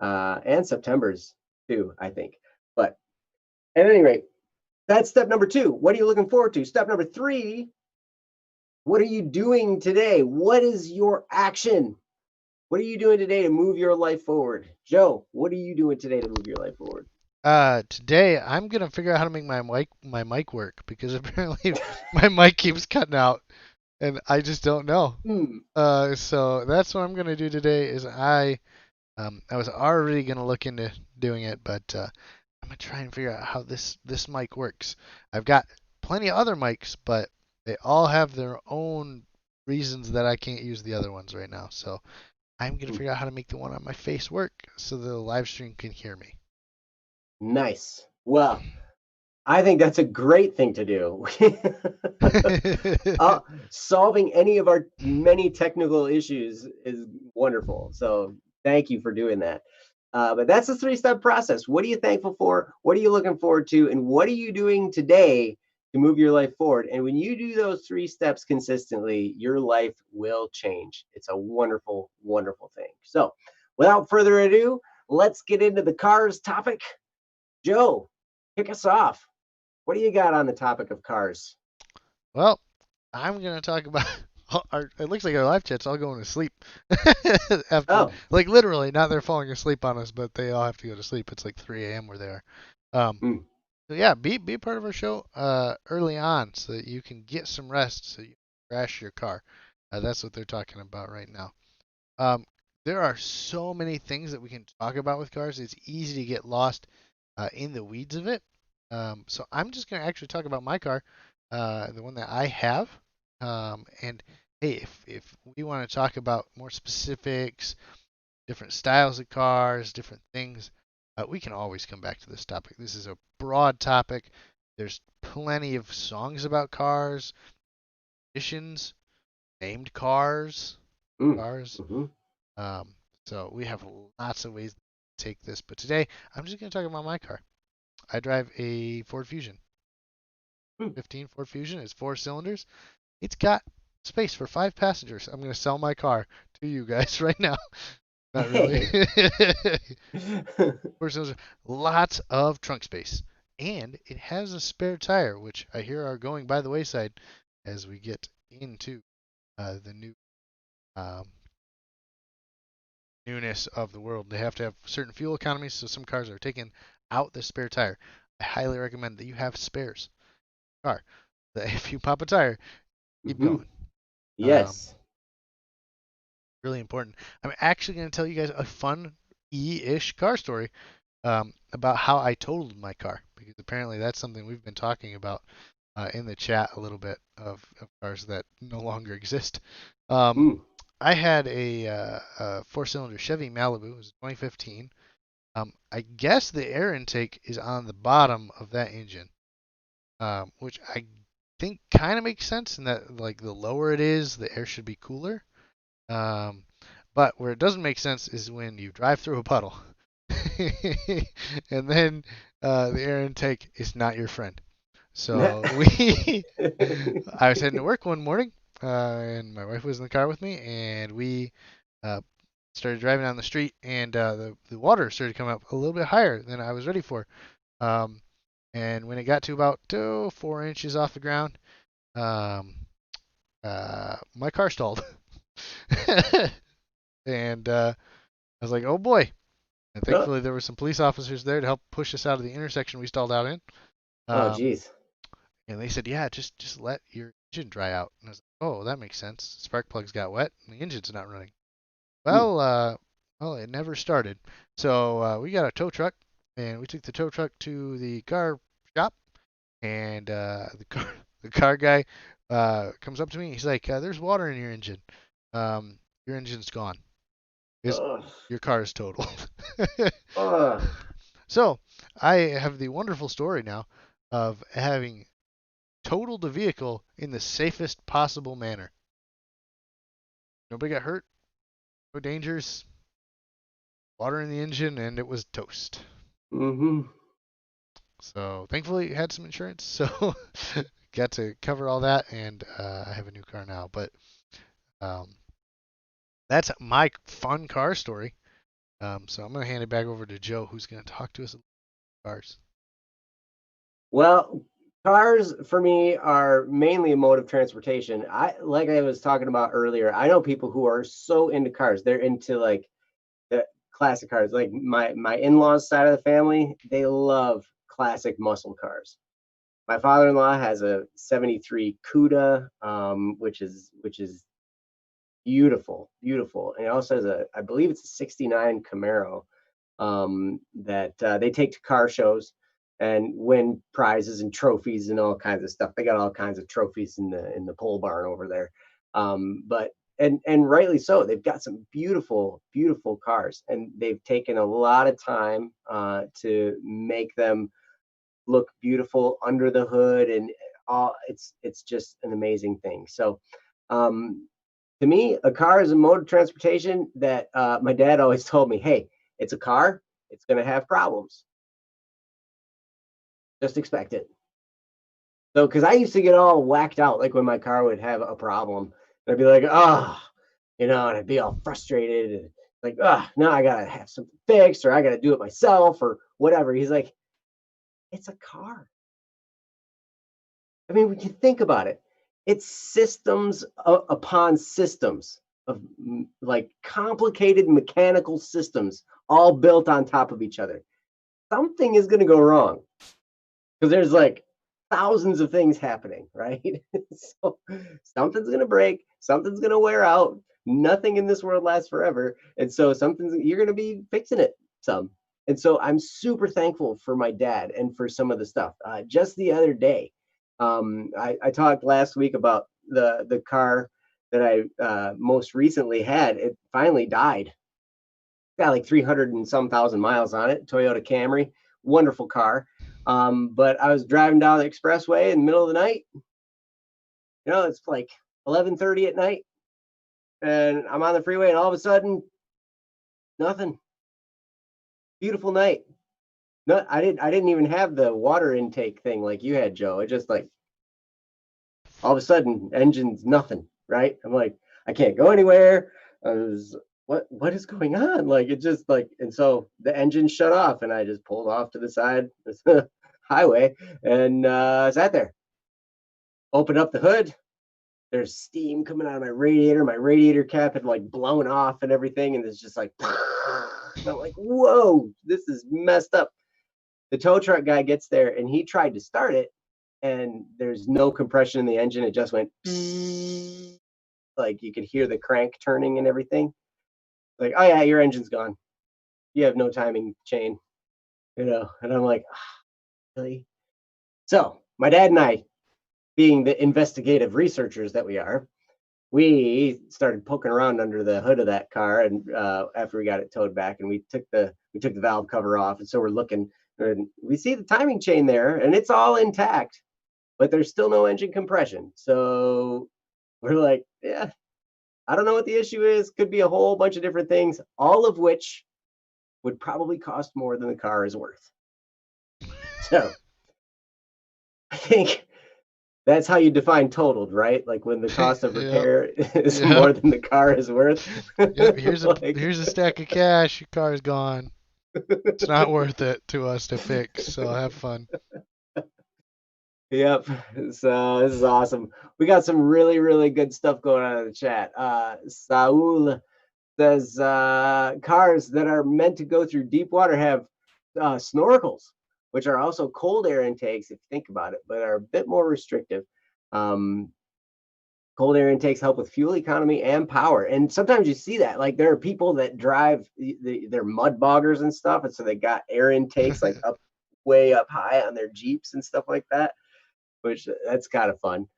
and Septembers too, I think. But at any rate, that's step number two. What are you looking forward to? Step number three, what are you doing today? What is your action? What are you doing today to move your life forward? Joe, what are you doing today to move your life forward? Today I'm gonna figure out how to make my mic work because apparently my mic keeps cutting out and I just don't know. Hmm. So that's what I'm gonna do today. Is I was already gonna look into doing it, but I'm gonna try and figure out how this mic works. I've got plenty of other mics, but they all have their own reasons that I can't use the other ones right now. So I'm gonna figure out how to make the one on my face work so the live stream can hear me. Nice. Well, I think that's a great thing to do. Solving any of our many technical issues is wonderful. So thank you for doing that. But that's a 3-step process. What are you thankful for? What are you looking forward to? And what are you doing today to move your life forward? And when you do those 3 steps consistently, your life will change. It's a wonderful, wonderful thing. So without further ado, let's get into the cars topic. Joe, kick us off. What do you got on the topic of cars? Well, I'm gonna talk about it looks like our live chat's all going to sleep after, Oh, like, literally, not they're falling asleep on us, but they all have to go to sleep. It's like 3 a.m. where they are. Um, mm, so yeah, be a part of our show early on so that you can get some rest, so you can crash your car. That's what they're talking about right now. Um, there are so many things that we can talk about with cars. It's easy to get lost in the weeds of it. So I'm just going to actually talk about my car, the one that I have. And hey, if we want to talk about more specifics, different styles of cars, different things, we can always come back to this topic. This is a broad topic. There's plenty of songs about cars, editions, named cars, cars. Mm-hmm. Um, so we have lots of ways to take this, but today I'm just going to talk about my car. I drive a Ford Fusion, Mm. 15 Ford Fusion. It's 4 cylinders. It's got space for 5 passengers. I'm going to sell my car to you guys right now. Not really. Hey. 4 cylinders, lots of trunk space, and it has a spare tire, which I hear are going by the wayside as we get into the new um, newness of the world. They have to have certain fuel economies, so some cars are taking out the spare tire. I highly recommend that you have spares in your car. That if you pop a tire, keep Mm-hmm. going. Um, Yes. really important. I'm actually going to tell you guys a fun ish car story about how I totaled my car, because apparently that's something we've been talking about in the chat a little bit of cars that no longer exist. Um, Mm. I had a 4-cylinder Chevy Malibu. It was 2015. I guess the air intake is on the bottom of that engine, which I think kind of makes sense in that, like, the lower it is, the air should be cooler. Um, but where it doesn't make sense is when you drive through a puddle, and then the air intake is not your friend. So I was heading to work one morning, and my wife was in the car with me, and we uh, started driving down the street, and the water started coming up a little bit higher than I was ready for. Um, and when it got to about 4 inches off the ground, um, my car stalled, and I was like, "Oh boy!" And Oh, thankfully, there were some police officers there to help push us out of the intersection we stalled out in. oh, Um, geez. and they said, "Yeah, just let your engine dry out." And I was like, "Oh, that makes sense. Spark plugs got wet, and the engine's not running." Mm. Well, it never started. So we got a tow truck, and we took the tow truck to the car shop, and the car guy comes up to me. He's like, "There's water in your engine. Your engine's gone. Is Ugh. your car is totaled." Ugh. So I have the wonderful story now of having totaled the vehicle in the safest possible manner. Nobody got hurt, no dangers, water in the engine, and it was toast. Mm-hmm. So thankfully, it had some insurance, so got to cover all that, and I have a new car now. But um, that's my fun car story. So I'm gonna hand it back over to Joe, who's gonna talk to us about cars. Well, cars for me are mainly a mode of transportation. Like I was talking about earlier, I know people who are so into cars. They're into like the classic cars. Like my in-laws side of the family, they love classic muscle cars. My father-in-law has a 73 Cuda, which is beautiful, beautiful. And he also has I believe it's a 69 Camaro that they take to car shows and win prizes and trophies and all kinds of stuff. They got all kinds of trophies in the pole barn over there. But and rightly so. They've got some beautiful, beautiful cars, and they've taken a lot of time to make them look beautiful under the hood, and all. It's just an amazing thing. So um, to me, a car is a mode of transportation that my dad always told me, hey, it's a car, it's going to have problems. Just expect it. So, because I used to get all whacked out, like when my car would have a problem, and I'd be like, oh, and I'd be all frustrated and like, oh, now I got to have something fixed or I got to do it myself or whatever. He's like, it's a car. I mean, we can think about it. It's systems upon systems of like complicated mechanical systems all built on top of each other. Something is going to go wrong because there's like thousands of things happening, right? So something's going to break, something's going to wear out. Nothing in this world lasts forever. And so you're going to be fixing it some. And so I'm super thankful for my dad and for some of the stuff. Just the other day, I talked last week about the car that I most recently had. It finally died. Got like 300 and some thousand miles on it. Toyota Camry, wonderful car. But I was driving down the expressway in the middle of the night. It's like 11:30 at night, and I'm on the freeway, and all of a sudden, nothing. Beautiful night. No, I didn't even have the water intake thing like you had, Joe. It just like all of a sudden, engine's nothing. Right? I'm like, I can't go anywhere. What is going on? Like it just like, and so the engine shut off, and I just pulled off to the side of the highway and sat there. Opened up the hood. There's steam coming out of my radiator. My radiator cap had like blown off and everything, and it's just like, and I'm like, whoa, this is messed up. The tow truck guy gets there, and he tried to start it, and there's no compression in the engine. It just went like you could hear the crank turning and everything. Like, oh yeah, your engine's gone. You have no timing chain, And I'm like, really? So my dad and I, being the investigative researchers that we are, we started poking around under the hood of that car, and after we got it towed back, and we took the valve cover off, and so we're looking, and we see the timing chain there, and it's all intact, but there's still no engine compression. So we're like, yeah, I don't know what the issue is. Could be a whole bunch of different things, all of which would probably cost more than the car is worth. So I think that's how you define totaled, right? Like when the cost of repair is more than the car is worth. Yep, here's a stack of cash. Your car's gone. It's not worth it to us to fix. So have fun. Yep. So this is awesome. We got some really, really good stuff going on in the chat. Saul says cars that are meant to go through deep water have snorkels, which are also cold air intakes, if you think about it, but are a bit more restrictive. Cold air intakes help with fuel economy and power. And sometimes you see that, like there are people that drive, they're mud boggers and stuff. And so they got air intakes like up way up high on their Jeeps and stuff like that, which that's kind of fun.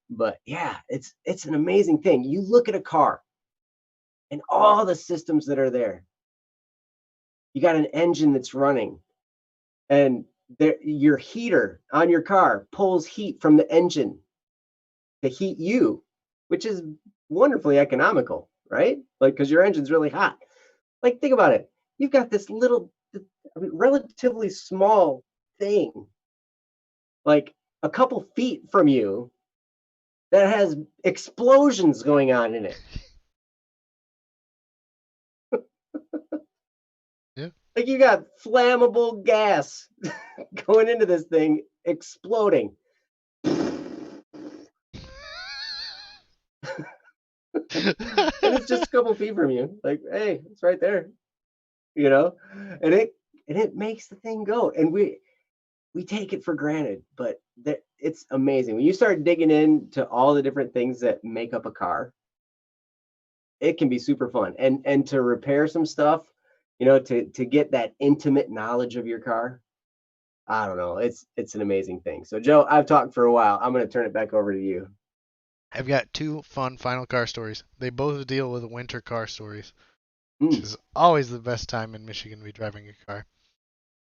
But yeah, it's an amazing thing. You look at a car and all the systems that are there. You got an engine that's running, and your heater on your car pulls heat from the engine to heat you, which is wonderfully economical, right? Like, because your engine's really hot. Like, think about it. You've got this little, relatively small thing, like a couple feet from you, that has explosions going on in it. Yeah. Like you got flammable gas going into this thing, exploding. And it's just a couple feet from you. Like, hey, it's right there. And it makes the thing go. And we take it for granted, but it's amazing. When you start digging into all the different things that make up a car, it can be super fun. And to repair some stuff, to get that intimate knowledge of your car, I don't know. It's an amazing thing. So Joe, I've talked for a while. I'm going to turn it back over to you. I've got two fun final car stories. They both deal with winter car stories, which is always the best time in Michigan to be driving a car.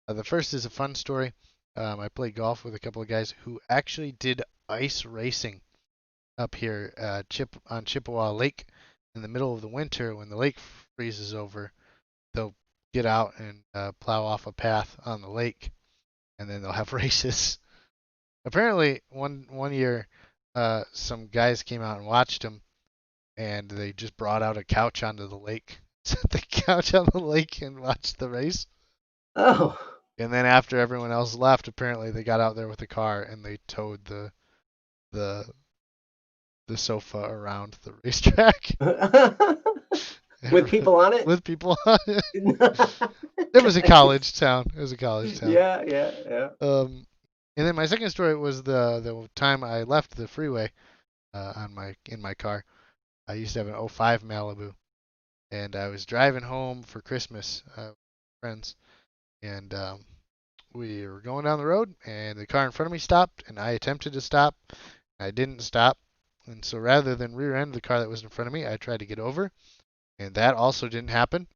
The first is a fun story. I played golf with a couple of guys who actually did ice racing up here on Chippewa Lake in the middle of the winter when the lake freezes over. They'll get out and plow off a path on the lake, and then they'll have races. Apparently, one year, some guys came out and watched them, and they just brought out a couch onto the lake, set the couch on the lake, and watched the race. Oh. And then after everyone else left, apparently they got out there with the car and they towed the sofa around the racetrack. With people on it? With people on it. It was a college town. Yeah. And then my second story was the time I left the freeway in my car. I used to have an '05 Malibu, and I was driving home for Christmas with friends, and we were going down the road, and the car in front of me stopped, and I attempted to stop. I didn't stop, and so rather than rear end the car that was in front of me, I tried to get over, and that also didn't happen.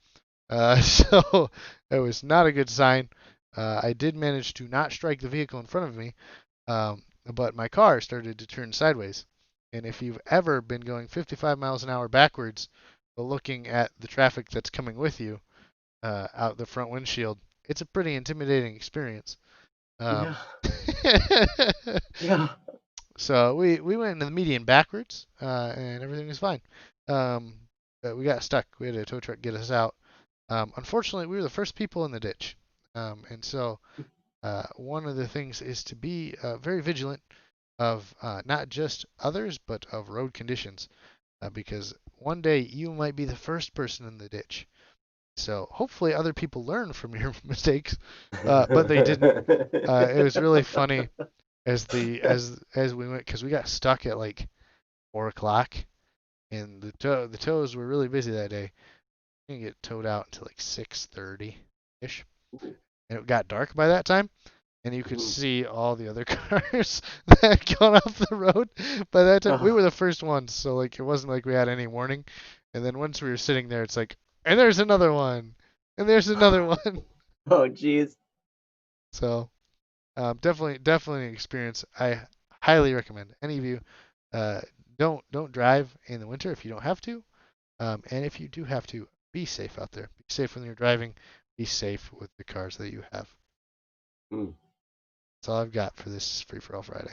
So it was not a good sign. I did manage to not strike the vehicle in front of me, but my car started to turn sideways. And if you've ever been going 55 miles an hour backwards, while looking at the traffic that's coming with you out the front windshield, it's a pretty intimidating experience. Yeah. Um, Yeah. so we went into the median backwards, and everything was fine. Um, but we got stuck. We had a tow truck get us out. Unfortunately, we were the first people in the ditch, and so one of the things is to be very vigilant of not just others, but of road conditions, because one day you might be the first person in the ditch. So hopefully other people learn from your mistakes, but they didn't. It was really funny as we went because we got stuck at like 4 o'clock, and the tows were really busy that day. We didn't get towed out until like 6:30 ish, and it got dark by that time, and you could see all the other cars that had gone off the road. By that time, we were the first ones, so like it wasn't like we had any warning. And then once we were sitting there, it's like, and there's another one, and there's another one. Oh, geez. So definitely an experience. I highly recommend any of you. Uh, don't drive in the winter if you don't have to. And if you do have to, be safe out there. Be safe when you're driving. Be safe with the cars that you have. Mm. That's all I've got for this Free for All Friday.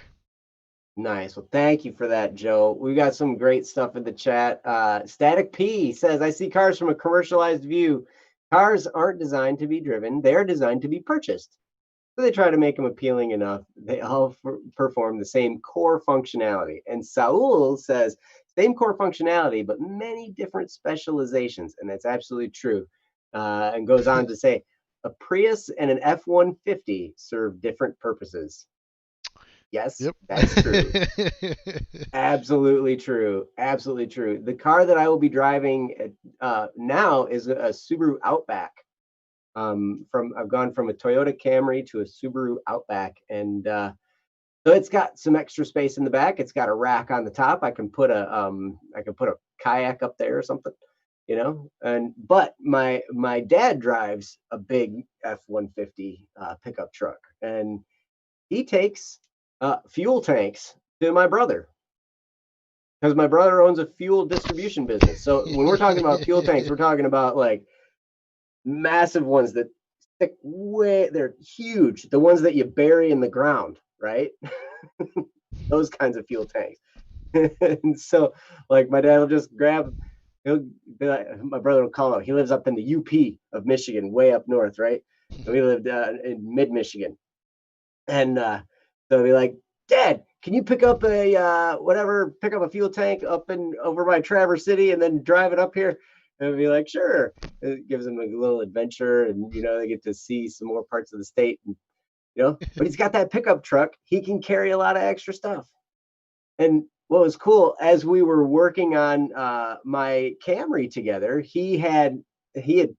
Nice. Well, thank you for that, Joe. We got some great stuff in the chat. Static P says, I see cars from a commercialized view. Cars aren't designed to be driven, they're designed to be purchased. So they try to make them appealing enough. They all perform the same core functionality. And Saul says, same core functionality, but many different specializations. And that's absolutely true. And goes on to say, a Prius and an F-150 serve different purposes. Yes, Yep. that's true. Absolutely true. Absolutely true. The car that I will be driving now is a Subaru Outback. I've gone from a Toyota Camry to a Subaru Outback, and so it's got some extra space in the back. It's got a rack on the top. I can put a kayak up there or something, you know. And but my dad drives a big F-150 pickup truck, and he takes fuel tanks to my brother because my brother owns a fuel distribution business. So when we're talking about fuel tanks, we're talking about like massive ones that stick way, they're huge. The ones that you bury in the ground, right? Those kinds of fuel tanks. And so like my dad will just grab, he'll be like, my brother will call out. He lives up in the UP of Michigan, way up north, right? And we lived in mid Michigan. And so he'll be like, Dad, can you pick up pick up a fuel tank up in over by Traverse City and then drive it up here? And I'd be like, sure. It gives them a little adventure, and they get to see some more parts of the state. And, but he's got that pickup truck. He can carry a lot of extra stuff. And what was cool, as we were working on my Camry together, he had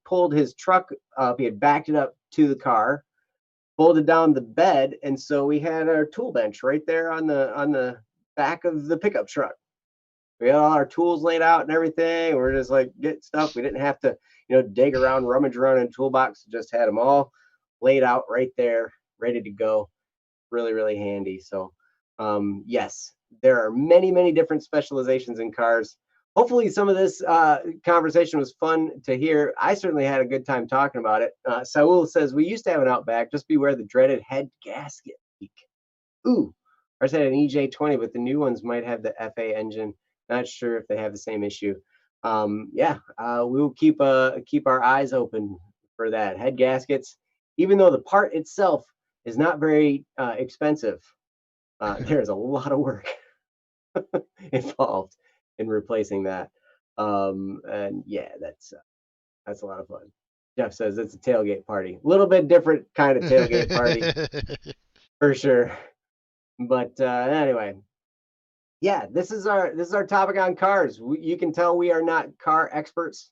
pulled his truck up. He had backed it up to the car, folded down the bed, and so we had our tool bench right there on the back of the pickup truck. We had all our tools laid out and everything. We're just like get stuff. We didn't have to, dig around, rummage around in a toolbox. Just had them all laid out right there, ready to go. Really, really handy. So, yes, there are many, many different specializations in cars. Hopefully, some of this conversation was fun to hear. I certainly had a good time talking about it. Saul says, we used to have an Outback. Just beware the dreaded head gasket leak. Ooh, ours had an EJ20, but the new ones might have the FA engine. Not sure if they have the same issue. Yeah, we will keep our eyes open for that. Head gaskets, even though the part itself is not very expensive, there's a lot of work involved in replacing that. And yeah, that's a lot of fun. Jeff says it's a tailgate party. A little bit different kind of tailgate party. for sure. But anyway, yeah, this is our topic on cars. You can tell we are not car experts,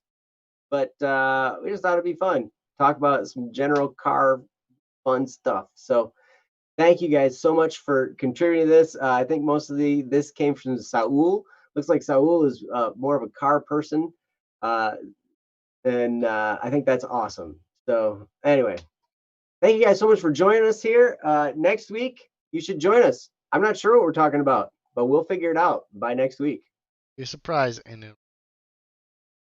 but we just thought it'd be fun. Talk about some general car fun stuff. So thank you guys so much for contributing to this. I think most of this came from Saul. Looks like Saul is more of a car person, uh, and I think that's awesome. So anyway, thank you guys so much for joining us here. Next week, you should join us. I'm not sure what we're talking about, but we'll figure it out by next week. You're surprised, and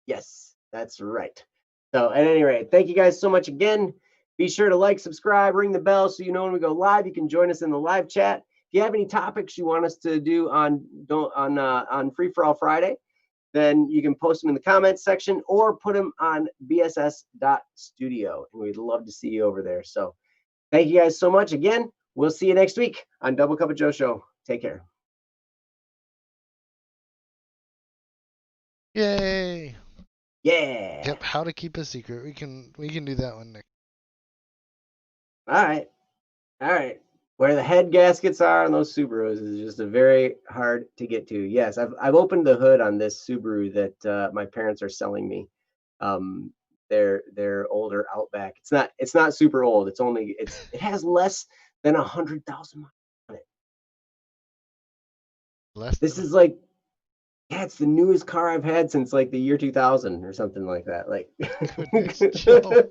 Yes, that's right. So at any rate, thank you guys so much again. Be sure to like, subscribe, ring the bell so you know when we go live. You can join us in the live chat. If you have any topics you want us to do on Free for All Friday, then you can post them in the comments section or put them on bss.studio. And we'd love to see you over there. So thank you guys so much again. We'll see you next week on Double Cup of Joe Show. Take care. yay! Yeah. Yep. How to keep a secret? We can do that one next. All right. All right. Where the head gaskets are on those Subarus is just a very hard to get to. Yes, I've opened the hood on this Subaru that my parents are selling me. Um, their older Outback. It's not super old. It has less than 100,000 miles on it. Less This than is like, yeah, it's the newest car I've had since like the year 2000 or something like that. Like, goodness, Joe.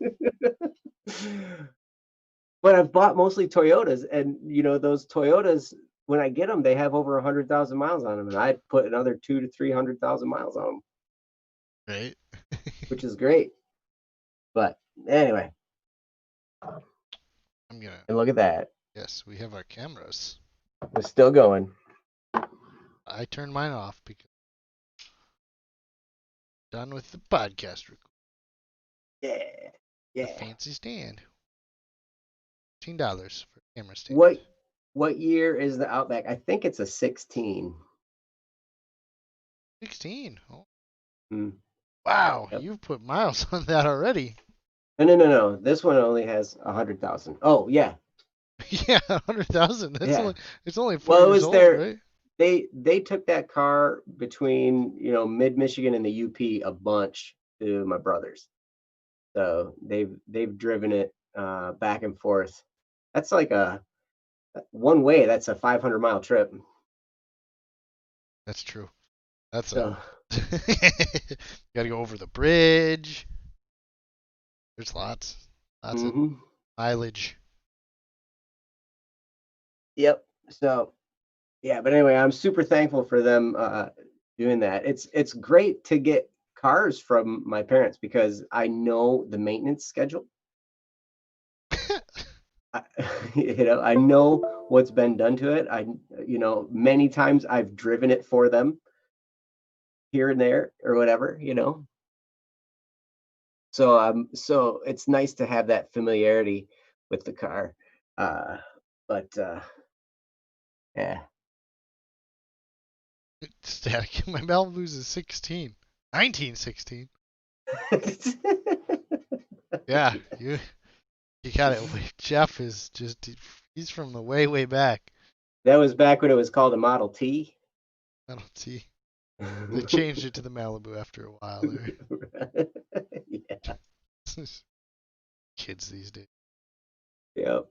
but I've bought mostly Toyotas, and those Toyotas, when I get them, they have over 100,000 miles on them, and I put another 200 to 300,000 miles on them, Right. which is great. But anyway, I'm gonna. and look at that, Yes, we have our cameras. we're still going. I turned mine off because done with the podcast record. Yeah, The yeah. fancy stand. $15 for camera stand. What year is the Outback? I think it's a 16. 16. Oh. Hmm. Wow, Yep. you've put miles on that already. No. This one only has 100,000. Oh yeah, Yeah, 100,000. That's yeah. it's only 4 Well, it years was old, right? they took that car between mid Michigan and the UP a bunch to my brothers. So they've driven it back and forth. That's like a one way. That's a 500-mile trip. That's true. That's a So got to go over the bridge. There's lots of mhm. mileage. Yep. So yeah, but anyway, I'm super thankful for them doing that. It's great to get cars from my parents because I know the maintenance schedule. I, I know what's been done to it. Many times I've driven it for them here and there or whatever. So it's nice to have that familiarity with the car. But yeah. Static. My Malibu's is 16. 1916. Yeah, you got it. Jeff is he's from the way back. That was back when it was called a Model T. I don't see. They changed it to the Malibu after a while there. Yeah. Kids these days. Yep.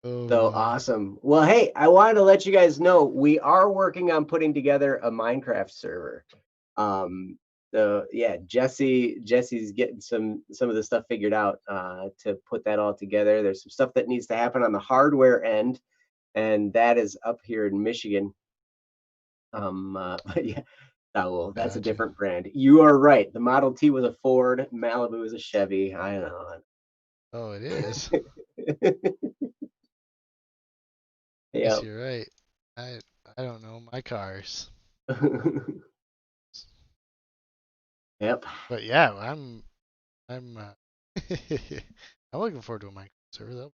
Oh, So man. awesome. Well, hey, I wanted to let you guys know we are working on putting together a Minecraft server. So yeah, Jesse's getting some of the stuff figured out to put that all together. There's some stuff that needs to happen on the hardware end, and that is up here in Michigan. But yeah, well, that's a Gotcha. different brand. You are right. The Model T was a Ford, Malibu was a Chevy. I know. Oh, it is. Yes, Yep. you're right. I don't know my cars. Yep. But yeah, I'm I'm looking forward to a Minecraft server though.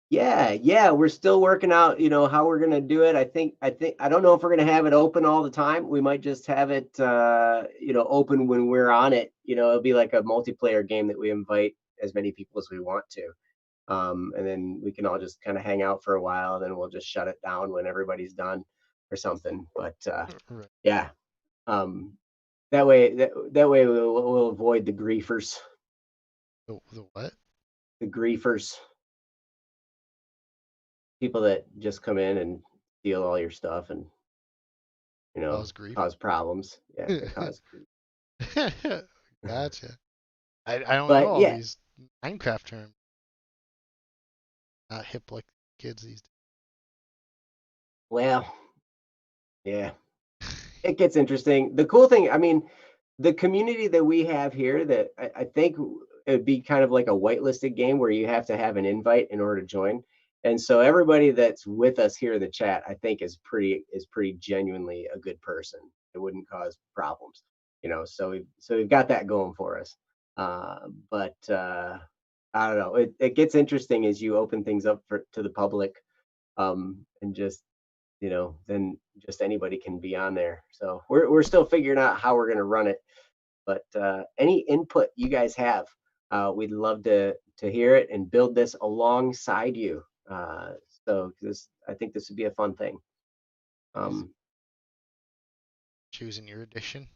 Yeah, we're still working out, how we're gonna do it. I don't know if we're gonna have it open all the time. We might just have it open when we're on it. It'll be like a multiplayer game that we invite as many people as we want to. And then we can all just kind of hang out for a while. Then we'll just shut it down when everybody's done or something. But Right. yeah, um, that way we'll avoid the griefers. The what? The griefers, people that just come in and steal all your stuff and Cause grief. cause problems. Yeah, they cause grief. Gotcha. I don't know But all yeah, these Minecraft terms. Not hip like kids these well, yeah, days. it gets interesting. The cool thing, I mean, the community that we have here, that I think it would be kind of like a whitelisted game where you have to have an invite in order to join. And so everybody that's with us here in the chat, I think is pretty genuinely a good person. It wouldn't cause problems, So we've got that going for us. But I don't know. It gets interesting as you open things up to the public, and just then just anybody can be on there. So we're still figuring out how we're going to run it. But any input you guys have, we'd love to hear it and build this alongside you. So I think this would be a fun thing. Choosing your edition.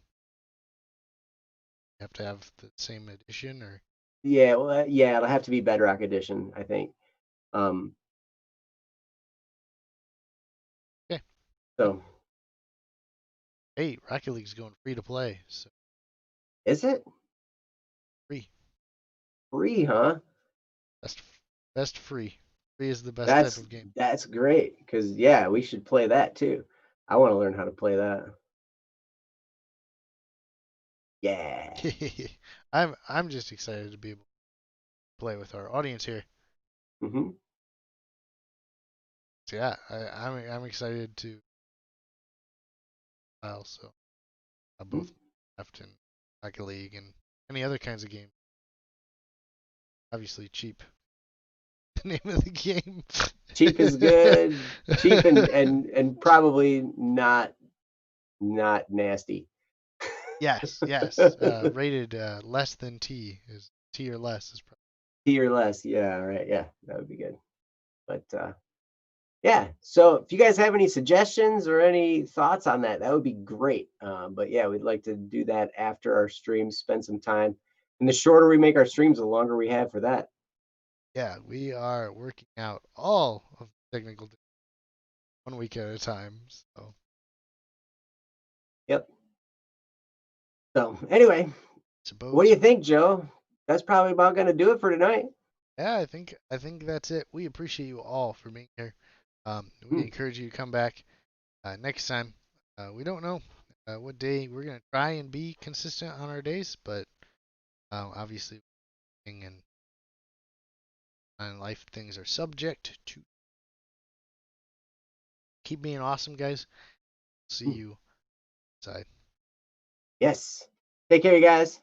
You have to have the same edition or Yeah, well, yeah, it'll have to be Bedrock Edition, I think. Um, okay. so Hey, Rocket League's going free to play, so is it free. free, huh? Best best free. Free is the best type That's of game. that's great because yeah, we should play that too. I want to learn how to play that. Yeah. I'm just excited to be able to play with our audience here. Hmm. So yeah, I'm excited to so both Minecraft and Rocket League and any other kinds of games. Obviously cheap. The name of the game. Cheap is good. Cheap and probably not nasty. Yes, yes. Rated less than T is T or less is probably. T or less. Yeah, right. Yeah, that would be good. But yeah, so if you guys have any suggestions or any thoughts on that, that would be great. But yeah, we'd like to do that after our streams, spend some time. And the shorter we make our streams, the longer we have for that. Yeah, we are working out all of the technical 1 week at a time. So Yep. So anyway, what do suppose. you think, Joe? That's probably about going to do it for tonight. Yeah, I think that's it. We appreciate you all for being here. We Hmm. encourage you to come back next time. We don't know what day we're gonna try and be consistent on our days, but obviously, and life things are subject to. Keep being awesome, guys. See Hmm. you inside. Yes. Take care, you guys.